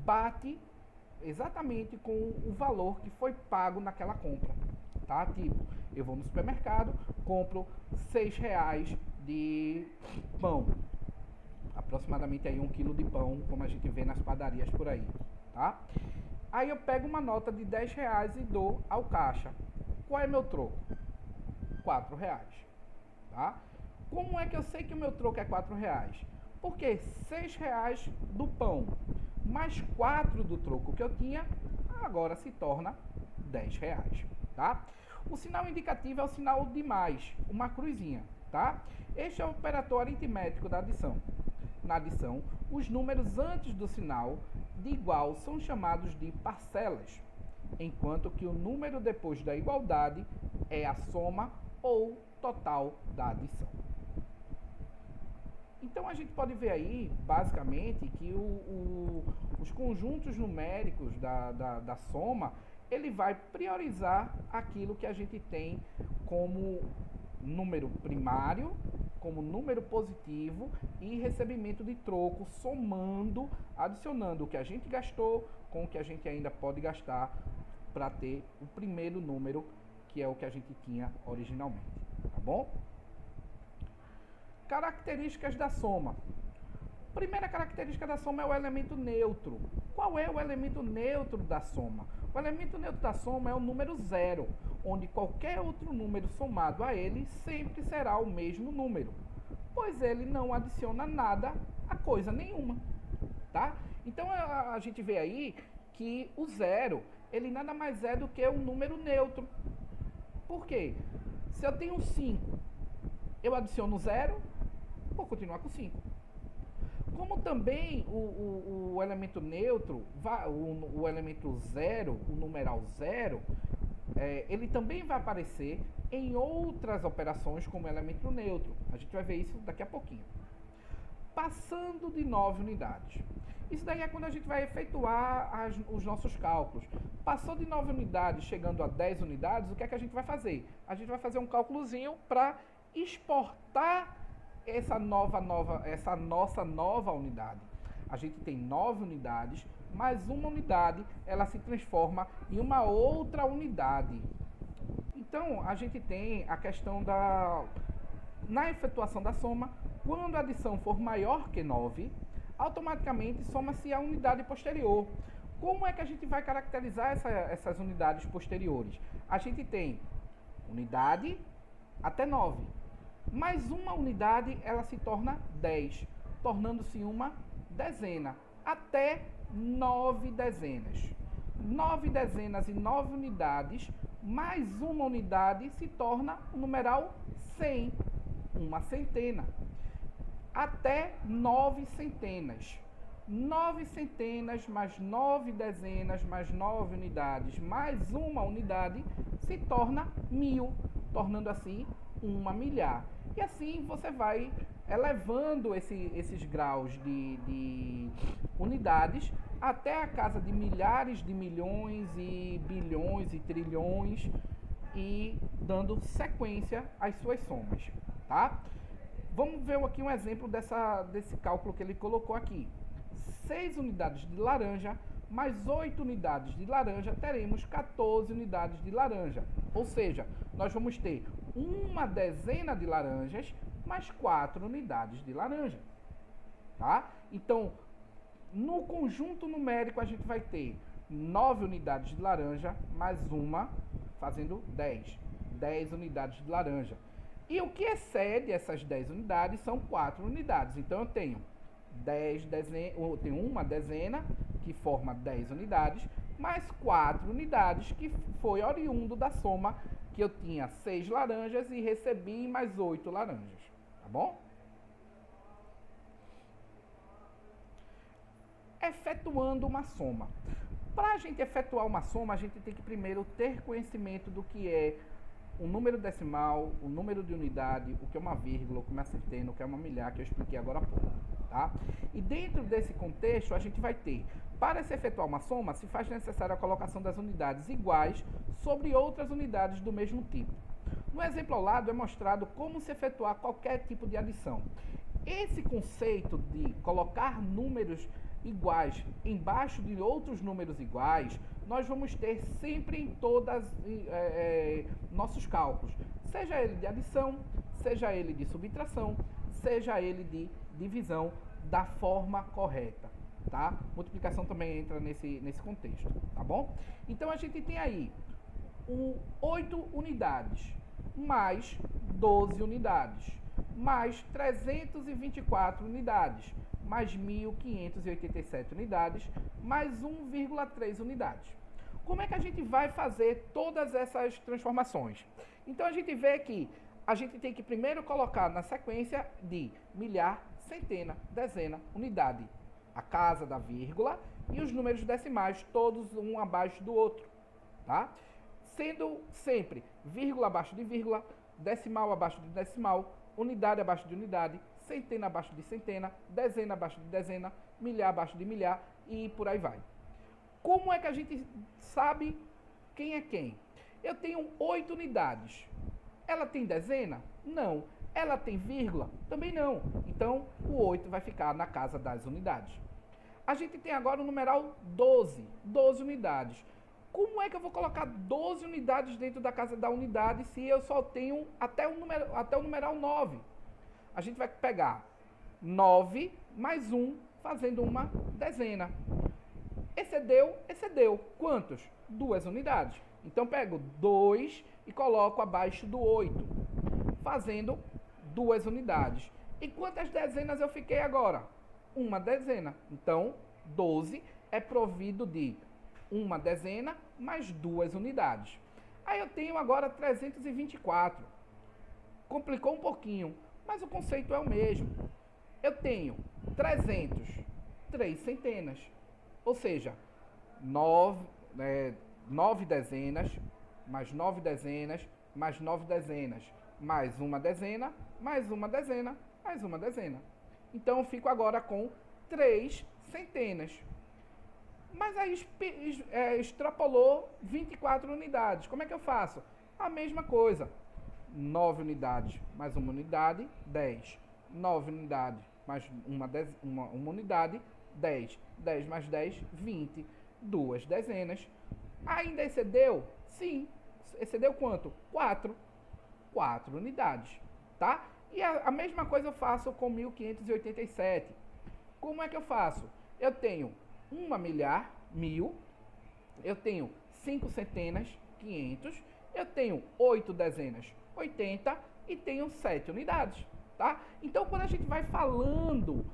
bate exatamente com o valor que foi pago naquela compra, tá? Tipo, eu vou no supermercado, compro R$6 de pão, aproximadamente aí 1 quilo de pão, como a gente vê nas padarias por aí, tá? Aí eu pego uma nota de R$10 e dou ao caixa. Qual é meu troco? R$4, tá? Como é que eu sei que o meu troco é R$4? Porque R$6 do pão mais 4 do troco que eu tinha, agora se torna R$10, tá? O sinal indicativo é o sinal de mais, uma cruzinha, tá? Este é o operador aritmético da adição. Na adição, os números antes do sinal de igual são chamados de parcelas, enquanto que o número depois da igualdade é a soma ou total da adição. Então a gente pode ver aí, basicamente, que os conjuntos numéricos da soma, ele vai priorizar aquilo que a gente tem como número primário, como número positivo e recebimento de troco, somando, adicionando o que a gente gastou com o que a gente ainda pode gastar para ter o primeiro número, que é o que a gente tinha originalmente, tá bom? Características da soma. Primeira característica da soma é o elemento neutro. Qual é o elemento neutro da soma? O elemento neutro da soma é o número zero, onde qualquer outro número somado a ele sempre será o mesmo número, pois ele não adiciona nada a coisa nenhuma, tá? Então a gente vê aí que o zero, ele nada mais é do que um número neutro. Por quê? Se eu tenho 5, eu adiciono 0, vou continuar com 5. Como também o elemento neutro, o elemento zero, o numeral zero, ele também vai aparecer em outras operações como elemento neutro. A gente vai ver isso daqui a pouquinho. Passando de 9 unidades. Isso daí é quando a gente vai efetuar os nossos cálculos. Passou de 9 unidades, chegando a 10 unidades, o que é que a gente vai fazer? A gente vai fazer um cálculozinho para exportar essa nossa nova unidade. A gente tem 9 unidades, mais uma unidade, ela se transforma em uma outra unidade. Então, a gente tem a questão na efetuação da soma, quando a adição for maior que 9, automaticamente soma-se a unidade posterior. Como é que a gente vai caracterizar essas unidades posteriores? A gente tem unidade até 9. Mais uma unidade, ela se torna 10, tornando-se uma dezena, até 9 dezenas. 9 dezenas e 9 unidades, mais uma unidade se torna o numeral 100, uma centena. Até 9 centenas. 9 centenas mais 9 dezenas mais 9 unidades mais uma unidade se torna 1000, tornando assim uma milhar. E assim você vai elevando esses graus de unidades até a casa de milhares de milhões e bilhões e trilhões e dando sequência às suas somas, tá? Vamos ver aqui um exemplo desse cálculo que ele colocou aqui. 6 unidades de laranja mais 8 unidades de laranja, teremos 14 unidades de laranja. Ou seja, nós vamos ter uma dezena de laranjas mais 4 unidades de laranja. Tá? Então, no conjunto numérico, a gente vai ter 9 unidades de laranja mais uma, fazendo 10. 10 unidades de laranja. E o que excede essas 10 unidades são 4 unidades. Então, eu tenho uma dezena, que forma 10 unidades, mais 4 unidades, que foi oriundo da soma que eu tinha 6 laranjas e recebi mais 8 laranjas. Tá bom? Efetuando uma soma. Para a gente efetuar uma soma, a gente tem que primeiro ter conhecimento do que é o número decimal, o número de unidade, o que é uma vírgula, o que é uma centena, o que é uma milhar, que eu expliquei agora há pouco. Tá? E dentro desse contexto, a gente vai ter, para se efetuar uma soma, se faz necessária a colocação das unidades iguais sobre outras unidades do mesmo tipo. No exemplo ao lado é mostrado como se efetuar qualquer tipo de adição. Esse conceito de colocar números iguais embaixo de outros números iguais, nós vamos ter sempre em todos nossos cálculos, seja ele de adição, seja ele de subtração, seja ele de divisão, da forma correta, tá? Multiplicação também entra nesse contexto, tá bom? Então, a gente tem aí 8 unidades, mais 12 unidades, mais 324 unidades, mais 1.587 unidades, mais 1,3 unidades. Como é que a gente vai fazer todas essas transformações? Então, a gente vê que a gente tem que primeiro colocar na sequência de milhar, centena, dezena, unidade, a casa da vírgula e os números decimais, todos um abaixo do outro, tá? Sendo sempre vírgula abaixo de vírgula, decimal abaixo de decimal, unidade abaixo de unidade, centena abaixo de centena, dezena abaixo de dezena, milhar abaixo de milhar e por aí vai. Como é que a gente sabe quem é quem? Eu tenho 8 unidades. Ela tem dezena? Não. Ela tem vírgula? Também não. Então, o 8 vai ficar na casa das unidades. A gente tem agora o numeral 12. 12 unidades. Como é que eu vou colocar 12 unidades dentro da casa da unidade se eu só tenho até o numeral 9? A gente vai pegar 9 mais 1, fazendo uma dezena. Excedeu, excedeu. Quantos? 2 unidades. Então, pego 2 e coloco abaixo do 8, fazendo 2 unidades. E quantas dezenas eu fiquei agora? Uma dezena. Então, 12 é provido de uma dezena mais 2 unidades. Aí eu tenho agora 324. Complicou um pouquinho, mas o conceito é o mesmo. Eu tenho 300, 3 centenas. Ou seja, 9 dezenas, mais 9 dezenas, mais 9 dezenas, mais uma dezena, mais uma dezena, mais uma dezena. Então, eu fico agora com 3 centenas. Mas aí extrapolou 24 unidades. Como é que eu faço? A mesma coisa. 9 unidades mais uma unidade, 10. 9 unidades mais uma unidade, 10. 10 mais 10, 20. 2 dezenas. Ainda excedeu? Sim. Excedeu quanto? 4. 4 unidades, tá? E a mesma coisa eu faço com 1587. Como é que eu faço? Eu tenho uma milhar, 1000. Eu tenho 5 centenas, 500. Eu tenho 8 dezenas, 80. E tenho 7 unidades, tá? Então, quando a gente vai falando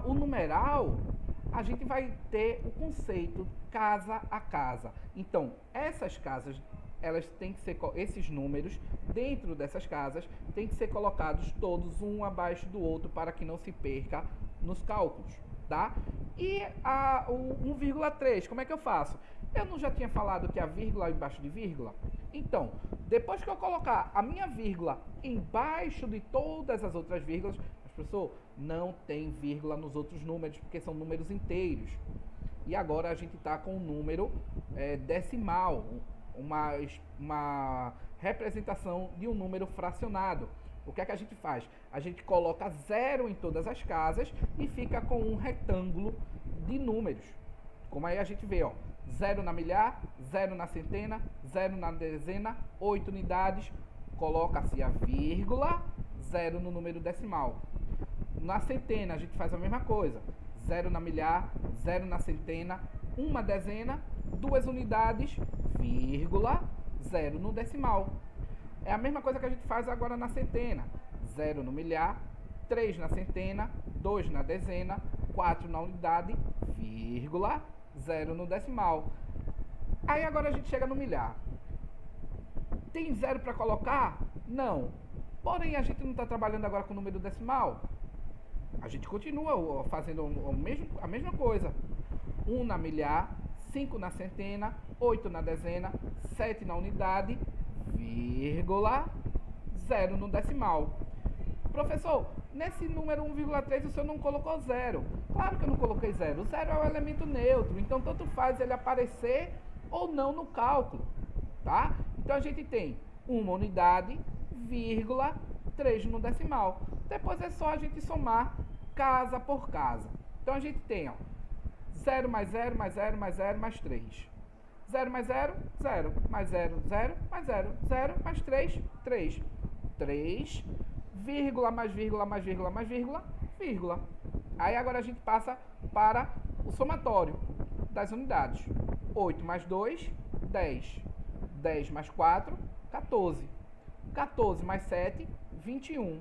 o numeral, a gente vai ter o conceito casa a casa. Então, essas casas, elas têm que ser, esses números dentro dessas casas têm que ser colocados todos um abaixo do outro para que não se perca nos cálculos, tá? E o 1,3, como é que eu faço? Eu não já tinha falado que a vírgula é embaixo de vírgula? Então, depois que eu colocar a minha vírgula embaixo de todas as outras vírgulas, professor, não tem vírgula nos outros números, porque são números inteiros. E agora a gente está com um número decimal, uma representação de um número fracionado. O que é que a gente faz? A gente coloca 0 em todas as casas e fica com um retângulo de números. Como aí a gente vê, ó, 0 na milhar, 0 na centena, 0 na dezena, 8 unidades, coloca-se a vírgula, 0 no número decimal. Na centena a gente faz a mesma coisa, 0 na milhar, 0 na centena, 1 dezena, 2 unidades, vírgula, 0 no decimal. É a mesma coisa que a gente faz agora na centena, 0 no milhar, 3 na centena, 2 na dezena, 4 na unidade, vírgula, 0 no decimal. Aí agora a gente chega no milhar. Tem 0 para colocar? Não. Porém, a gente não está trabalhando agora com o número decimal. A gente continua fazendo a mesma coisa. 1 na milhar, 5 na centena, 8 na dezena, 7 na unidade, vírgula, 0 no decimal. Professor, nesse número 1,3 o senhor não colocou 0. Claro que eu não coloquei 0. O 0 é um elemento neutro, então tanto faz ele aparecer ou não no cálculo, tá? Então a gente tem uma unidade, vírgula, 3 no decimal. Depois é só a gente somar casa por casa. Então a gente tem, ó, 0 mais 0 mais 0 mais 0 mais 3. 0 mais 0, 0. Mais 0, 0. Mais 0, 0. Mais 3, 3. 3, vírgula, mais vírgula, mais vírgula, mais vírgula, vírgula. Aí agora a gente passa para o somatório das unidades. 8 mais 2, 10. 10 mais 4, 14. 14 mais 7, 21.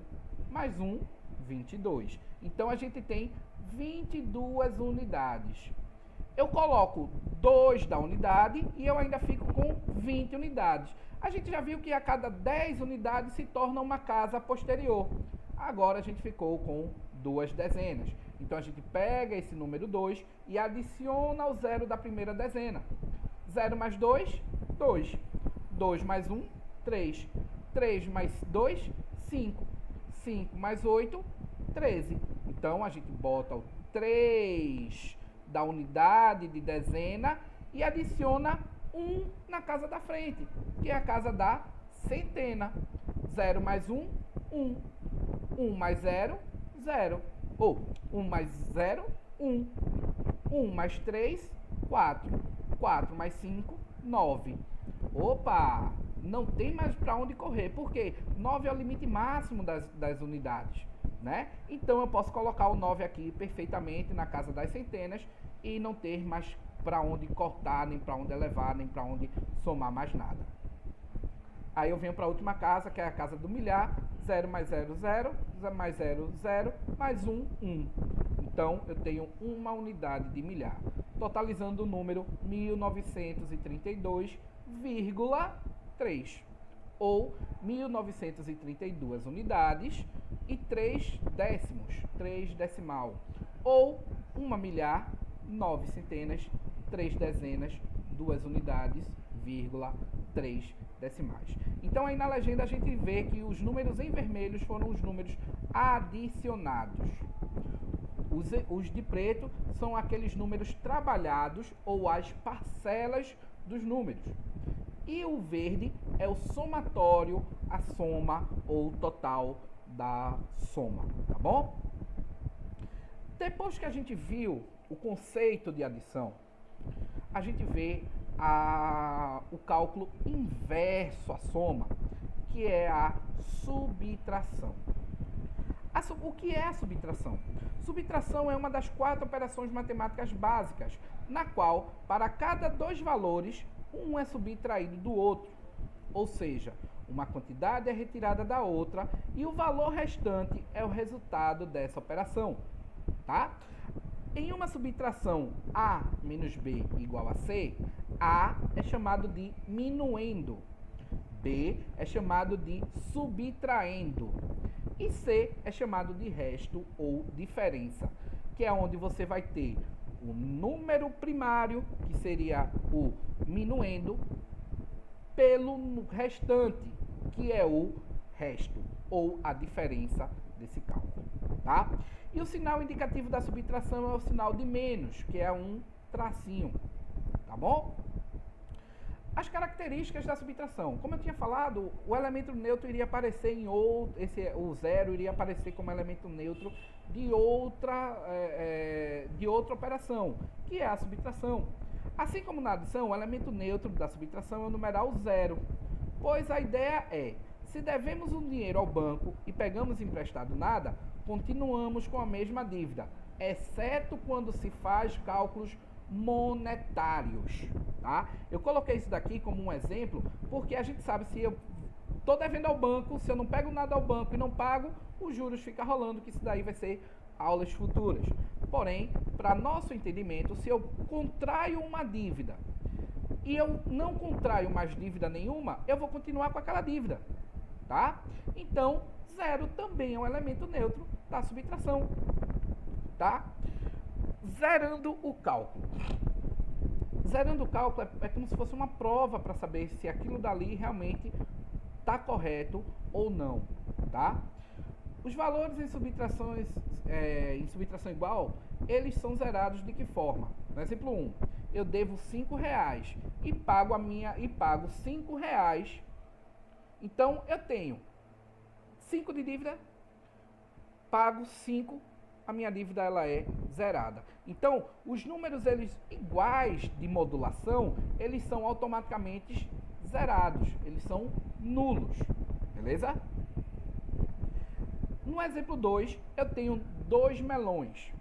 Mais 1, 22. Então a gente tem 22 unidades. Eu coloco 2 da unidade e eu ainda fico com 20 unidades. A gente já viu que a cada 10 unidades se torna uma casa posterior. Agora a gente ficou com 2 dezenas. Então a gente pega esse número 2 e adiciona o 0 da primeira dezena. 0 mais 2, 2. 2 mais 1, 3. 3 mais 2, 5. 5 mais 8, 13. Então a gente bota o 3 da unidade de dezena e adiciona 1 na casa da frente, que é a casa da centena. 0 mais 1, 1. 1 mais 0, 0. Ou 1 mais 0, 1. 1 mais 3, 4. 4 mais 5, 9. Opa! Não tem mais para onde correr, porque 9 é o limite máximo das unidades, né? Então eu posso colocar o 9 aqui perfeitamente na casa das centenas e não ter mais para onde cortar, nem para onde elevar, nem para onde somar mais nada. Aí eu venho para a última casa, que é a casa do milhar. 0 mais 0, 0. 0 mais 0, 0. Mais 1, 1. Então eu tenho uma unidade de milhar, totalizando o número 1932,3. Ou 1932 unidades e 3 décimos, 3 decimal. Ou 1 milhar, 9 centenas, 3 dezenas, 2 unidades, vírgula, 3 decimais. Então aí na legenda a gente vê que os números em vermelhos foram os números adicionados. Os de preto são aqueles números trabalhados ou as parcelas dos números. E o verde é o somatório, a soma ou total da soma, tá bom? Depois que a gente viu o conceito de adição, a gente vê o cálculo inverso à soma, que é a subtração. O que é a subtração? Subtração é uma das 4 operações matemáticas básicas, na qual, para cada 2 valores, um é subtraído do outro. Ou seja, uma quantidade é retirada da outra e o valor restante é o resultado dessa operação, tá? Em uma subtração A menos B igual a C, A é chamado de minuendo, B é chamado de subtraindo e C é chamado de resto ou diferença, que é onde você vai ter o número primário, que seria o minuendo, pelo restante, que é o resto ou a diferença desse cálculo, tá? E o sinal indicativo da subtração é o sinal de menos, que é um tracinho, tá bom? As características da subtração. Como eu tinha falado, o elemento neutro iria aparecer em outro, o zero iria aparecer como elemento neutro de outra operação, que é a subtração. Assim como na adição, o elemento neutro da subtração é o numeral zero, pois a ideia é, se devemos um dinheiro ao banco e pegamos emprestado nada, continuamos com a mesma dívida, exceto quando se faz cálculos monetários, tá? Eu coloquei isso daqui como um exemplo, porque a gente sabe, se eu estou devendo ao banco, se eu não pego nada ao banco e não pago, os juros ficam rolando, que isso daí vai ser aulas futuras. Porém, para nosso entendimento, se eu contraio uma dívida e eu não contraio mais dívida nenhuma, eu vou continuar com aquela dívida, tá? Então, zero também é um elemento neutro da subtração, tá? Zerando o cálculo. Zerando o cálculo é como se fosse uma prova para saber se aquilo dali realmente está correto ou não, tá? Os valores em subtração igual, eles são zerados de que forma? No exemplo 1, eu devo R$5 e pago R$5. Então eu tenho 5 de dívida, pago 5, a minha dívida ela é zerada. Então, os números eles iguais de modulação, eles são automaticamente zerados, eles são nulos, beleza? No exemplo 2, eu tenho 2 melões.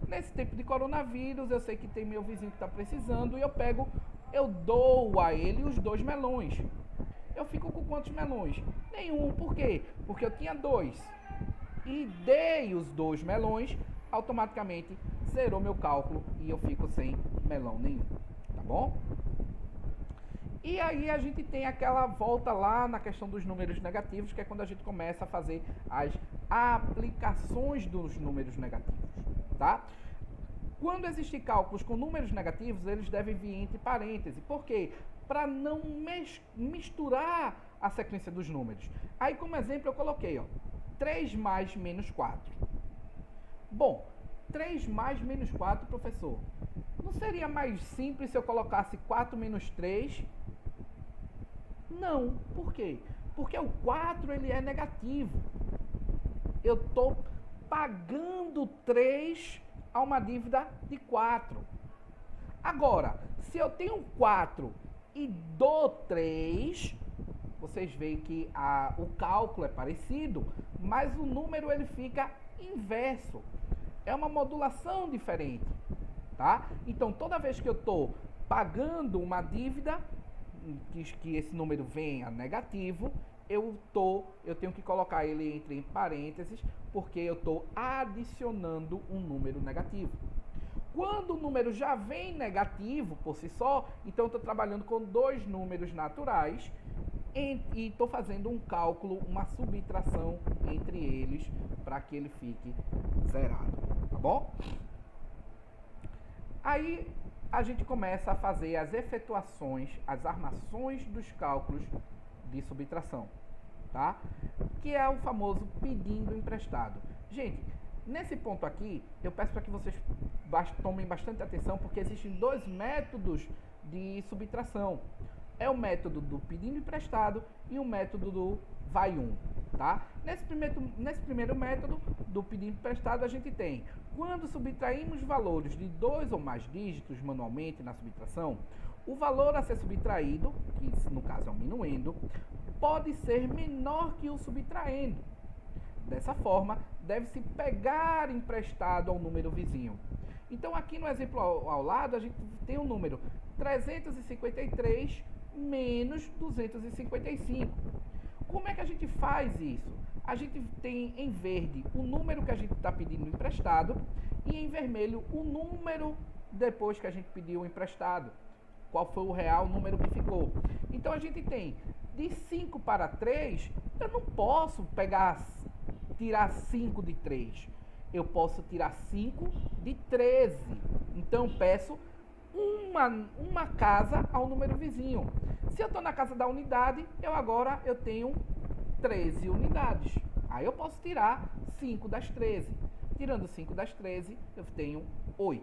Nesse tempo de coronavírus, eu sei que tem meu vizinho que está precisando e eu dou a ele os 2 melões. Eu fico com quantos melões? Nenhum. Por quê? Porque eu tinha 2 e dei os 2 melões, automaticamente zerou meu cálculo e eu fico sem melão nenhum, tá bom? E aí a gente tem aquela volta lá na questão dos números negativos, que é quando a gente começa a fazer as aplicações dos números negativos, tá? Quando existem cálculos com números negativos, eles devem vir entre parênteses. Por quê? Para não misturar a sequência dos números. Aí, como exemplo, eu coloquei, ó, 3 mais menos 4. Bom, 3 mais menos 4, professor, não seria mais simples se eu colocasse 4 menos 3? Não. Por quê? Porque o 4 ele é negativo. Eu estou pagando 3 a uma dívida de 4. Agora, se eu tenho 4 e dou 3, vocês veem que o cálculo é parecido, mas o número ele fica inverso. É uma modulação diferente, tá? Então, toda vez que eu estou pagando uma dívida, que esse número venha negativo, eu tenho que colocar ele entre parênteses, porque eu estou adicionando um número negativo. Quando o número já vem negativo por si só, então eu estou trabalhando com 2 números naturais e estou fazendo um cálculo, uma subtração entre eles para que ele fique zerado, tá bom? Aí a gente começa a fazer as efetuações, as armações dos cálculos de subtração, tá? Que é o famoso pedindo emprestado. Gente, nesse ponto aqui, eu peço para que vocês tomem bastante atenção, porque existem 2 métodos de subtração. É o método do pedindo emprestado e o método do vai um, tá? Nesse primeiro método do pedindo emprestado, a gente tem, quando subtraímos valores de 2 ou mais dígitos manualmente na subtração, o valor a ser subtraído, que no caso é um minuendo, pode ser menor que o subtraendo. Dessa forma, deve-se pegar emprestado ao número vizinho. Então, aqui no exemplo ao lado, a gente tem o número 353 menos 255. Como é que a gente faz isso? A gente tem em verde o número que a gente está pedindo emprestado e em vermelho o número depois que a gente pediu emprestado. Qual foi o real número que ficou. Então, a gente tem de 5 para 3, eu não posso tirar 5 de 3. Eu posso tirar 5 de 13. Então, eu peço uma casa ao número vizinho. Se eu estou na casa da unidade, eu tenho 13 unidades. Aí eu posso tirar 5 das 13. Tirando 5 das 13, eu tenho 8.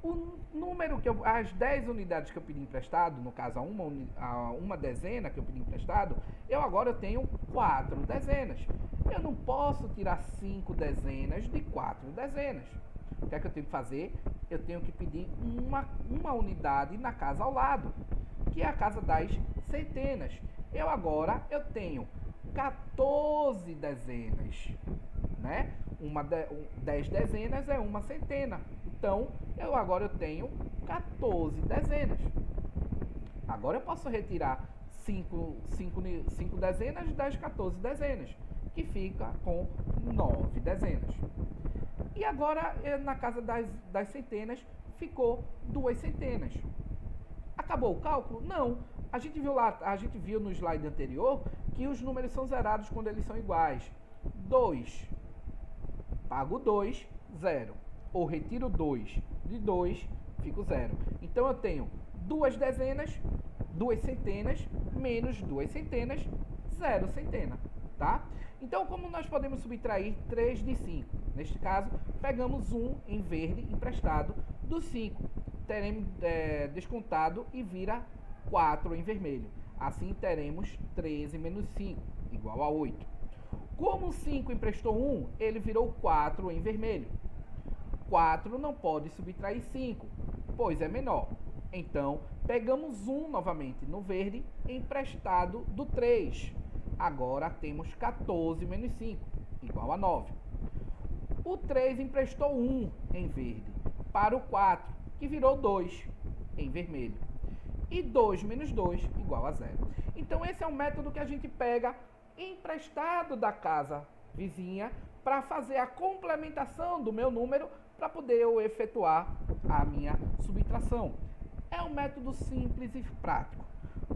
O número as 10 unidades que eu pedi emprestado, no caso a uma dezena que eu pedi emprestado, agora tenho 4 dezenas. Eu não posso tirar 5 dezenas de 4 dezenas. O que é que eu tenho que fazer? Eu tenho que pedir uma unidade na casa ao lado, que é a casa das centenas. Agora eu tenho 14 dezenas, né? 10 dezenas é uma centena. Então, agora eu tenho 14 dezenas. Agora eu posso retirar 5 dezenas das 14 dezenas, que fica com 9 dezenas. E agora, na casa das centenas, ficou 2 centenas. Acabou o cálculo? Não. A gente viu no slide anterior que os números são zerados quando eles são iguais. 2, pago 2, 0. Ou retiro 2 de 2, fico 0. Então eu tenho 2 dezenas, 2 centenas, menos 2 centenas, 0 centena, tá? Então, como nós podemos subtrair 3 de 5? Neste caso, pegamos 1 em verde emprestado do 5. Teremos descontado e vira 4 em vermelho. Assim, teremos 13 menos 5, igual a 8. Como o 5 emprestou 1, ele virou 4 em vermelho. 4 não pode subtrair 5, pois é menor. Então, pegamos 1 novamente no verde, emprestado do 3. Agora temos 14 menos 5, igual a 9. O 3 emprestou 1 em verde para o 4, que virou 2 em vermelho. E 2 menos 2 igual a 0. Então, esse é um método que a gente pega emprestado da casa vizinha para fazer a complementação do meu número para poder eu efetuar a minha subtração. É um método simples e prático.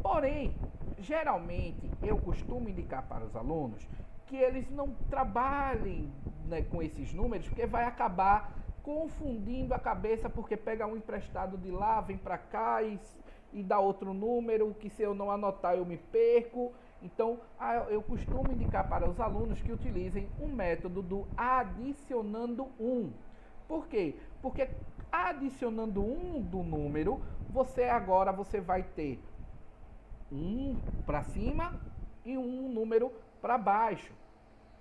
Porém, geralmente eu costumo indicar para os alunos que eles não trabalhem, né, com esses números, porque vai acabar confundindo a cabeça, porque pega um emprestado de lá, vem para cá e dá outro número, que se eu não anotar eu me perco. Então, eu costumo indicar para os alunos que utilizem o método do adicionando 1. Por quê? Porque adicionando 1 do número, você vai ter 1 para cima e um número para baixo,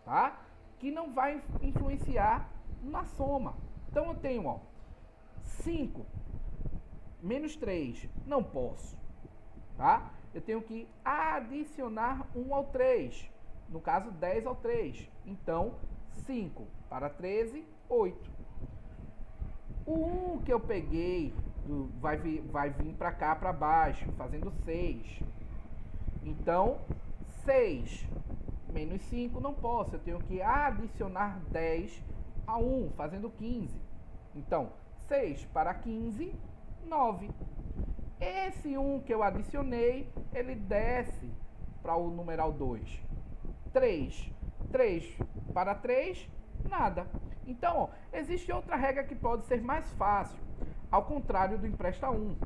tá? Que não vai influenciar na soma. Então, eu tenho, 5 menos 3, não posso, tá? Eu tenho que adicionar 1 ao 3, no caso 10 ao 3. Então, 5 para 13, 8. O 1 que eu peguei vai vir para cá, para baixo, fazendo 6. Então, 6 menos 5 não posso. Eu tenho que adicionar 10 a 1, fazendo 15. Então, 6 para 15, 9. Esse 1 que eu adicionei, ele desce para o numeral 2. 3. 3 para 3, nada. Então, existe outra regra que pode ser mais fácil. Ao contrário do empresta 1.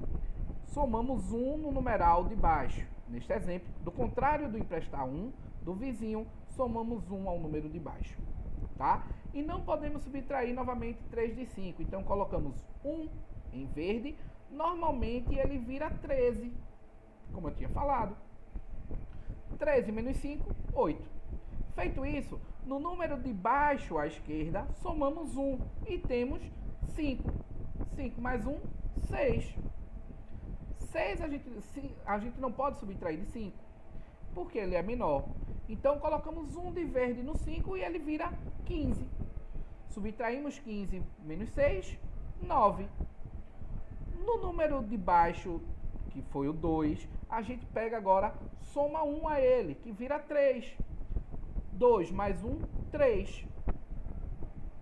Somamos 1 no numeral de baixo. Neste exemplo, do contrário do emprestar 1, do vizinho, somamos 1 ao número de baixo. Tá? E não podemos subtrair novamente 3 de 5. Então, colocamos 1 em verde. Normalmente, ele vira 13, como eu tinha falado. 13 menos 5, 8. Feito isso, no número de baixo à esquerda, somamos 1 e temos 5. 5 mais 1, 6. 6 a gente não pode subtrair de 5, porque ele é menor. Então, colocamos 1 de verde no 5 e ele vira 15. Subtraímos 15 menos 6, 9. No número de baixo, que foi o 2, a gente pega agora, soma 1 a ele, que vira 3. 2 mais 1, 3.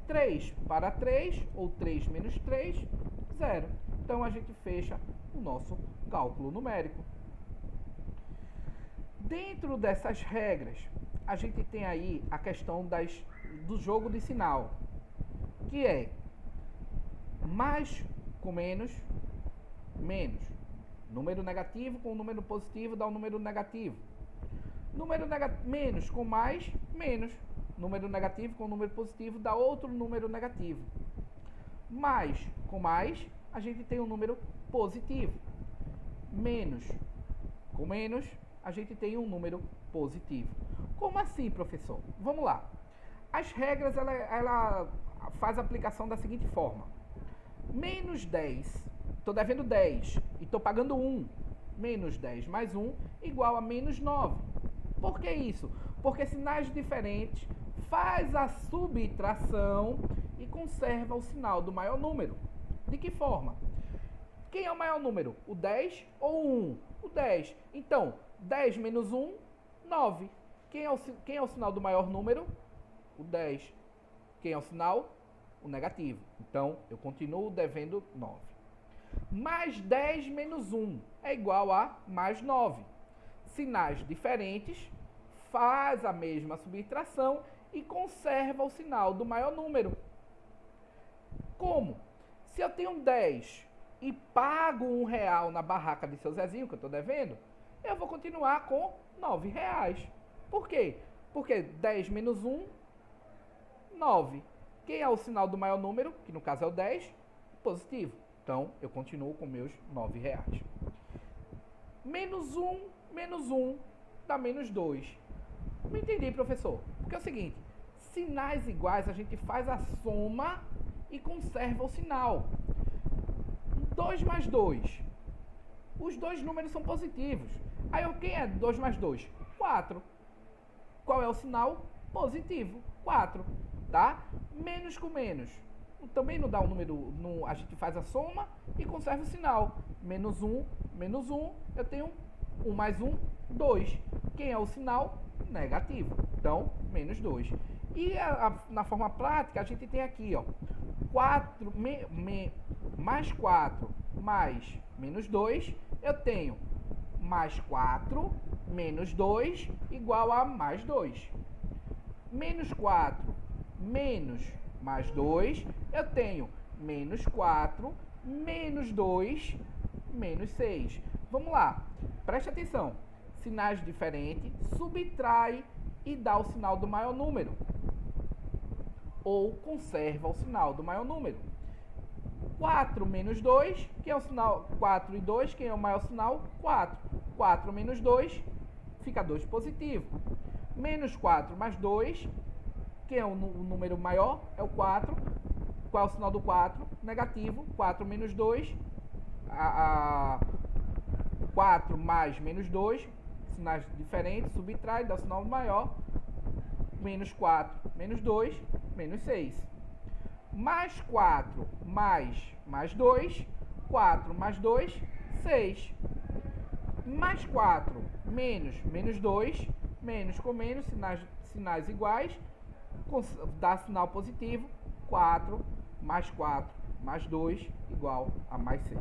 3 para 3, ou 3 menos 3, 0. Então, a gente fecha o nosso cálculo numérico. Dentro dessas regras, a gente tem aí a questão do jogo de sinal, que é mais com menos, menos. Número negativo com número positivo dá um número negativo. Menos com mais, menos. Número negativo com número positivo dá outro número negativo. Mais com mais, a gente tem um número positivo. Menos com menos, a gente tem um número positivo. Como assim, professor? Vamos lá. As regras, ela faz a aplicação da seguinte forma. Menos 10, estou devendo 10 e estou pagando 1. Menos 10 mais 1 igual a menos 9. Por que isso? Porque sinais diferentes faz a subtração e conserva o sinal do maior número. De que forma? Quem é o maior número? O 10 ou o 1? O 10. Então, 10 menos 1, 9. Quem é o sinal do maior número? O 10. Quem é o sinal? O negativo. Então, eu continuo devendo 9. Mais 10 menos 1 é igual a mais 9. Sinais diferentes, faz a mesma subtração e conserva o sinal do maior número. Como? Se eu tenho 10 e pago R$1 na barraca de seu Zezinho, que eu estou devendo, eu vou continuar com R$9. Por quê? Porque 10 menos 1, 9. Quem é o sinal do maior número, que no caso é o 10, positivo. Então, eu continuo com meus R$9. Menos 1 dá menos 2. Não entendi, professor. Porque é o seguinte, sinais iguais a gente faz a soma e conserva o sinal. 2 mais 2. Os dois números são positivos. Aí, quem é 2 mais 2? 4. Qual é o sinal? Positivo. 4. Tá? Menos com menos. Também não dá um número, a gente faz a soma e conserva o sinal. Menos 1, eu tenho 1 mais 1, 2. Quem é o sinal? Negativo. Então, menos 2. E na forma prática, a gente tem aqui, ó, 4, mais 4 mais menos 2, eu tenho mais 4 menos 2 igual a mais 2. Menos 4 menos mais 2, eu tenho menos 4 menos 2 menos 6. Vamos lá, preste atenção. Sinais diferentes, subtrai e dá o sinal do maior número. Ou conserva o sinal do maior número. 4 menos 2, quem é o sinal? 4 e 2, quem é o maior sinal? 4. 4 menos 2, fica 2 positivo. Menos 4 mais 2, quem é o número maior? É o 4. Qual é o sinal do 4? Negativo. 4 menos 2, 4 mais menos 2, sinais diferentes, subtrai, dá o sinal maior. Menos 4 menos 2, menos 6. Mais 4 mais 2, 4 mais 2, 6. Mais 4 menos 2, menos com menos, sinais iguais, dá sinal positivo. 4 mais 2 igual a mais 6.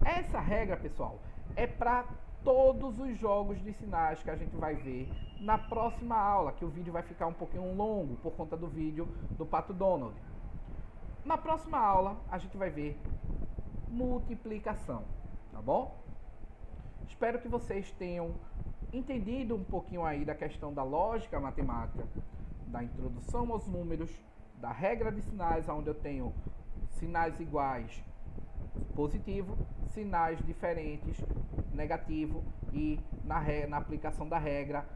Essa regra, pessoal, é para todos os jogos de sinais que a gente vai ver na próxima aula, que o vídeo vai ficar um pouquinho longo por conta do vídeo do Pato Donald. Na próxima aula, a gente vai ver multiplicação, tá bom? Espero que vocês tenham entendido um pouquinho aí da questão da lógica matemática, da introdução aos números, da regra de sinais, onde eu tenho sinais iguais, positivo, sinais diferentes, negativo, e na aplicação da regra,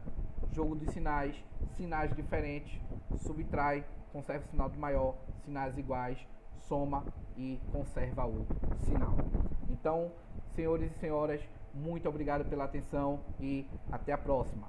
jogo de sinais, sinais diferentes, subtrai, conserva o sinal do maior, sinais iguais, soma e conserva o sinal. Então, senhores e senhoras, muito obrigado pela atenção e até a próxima.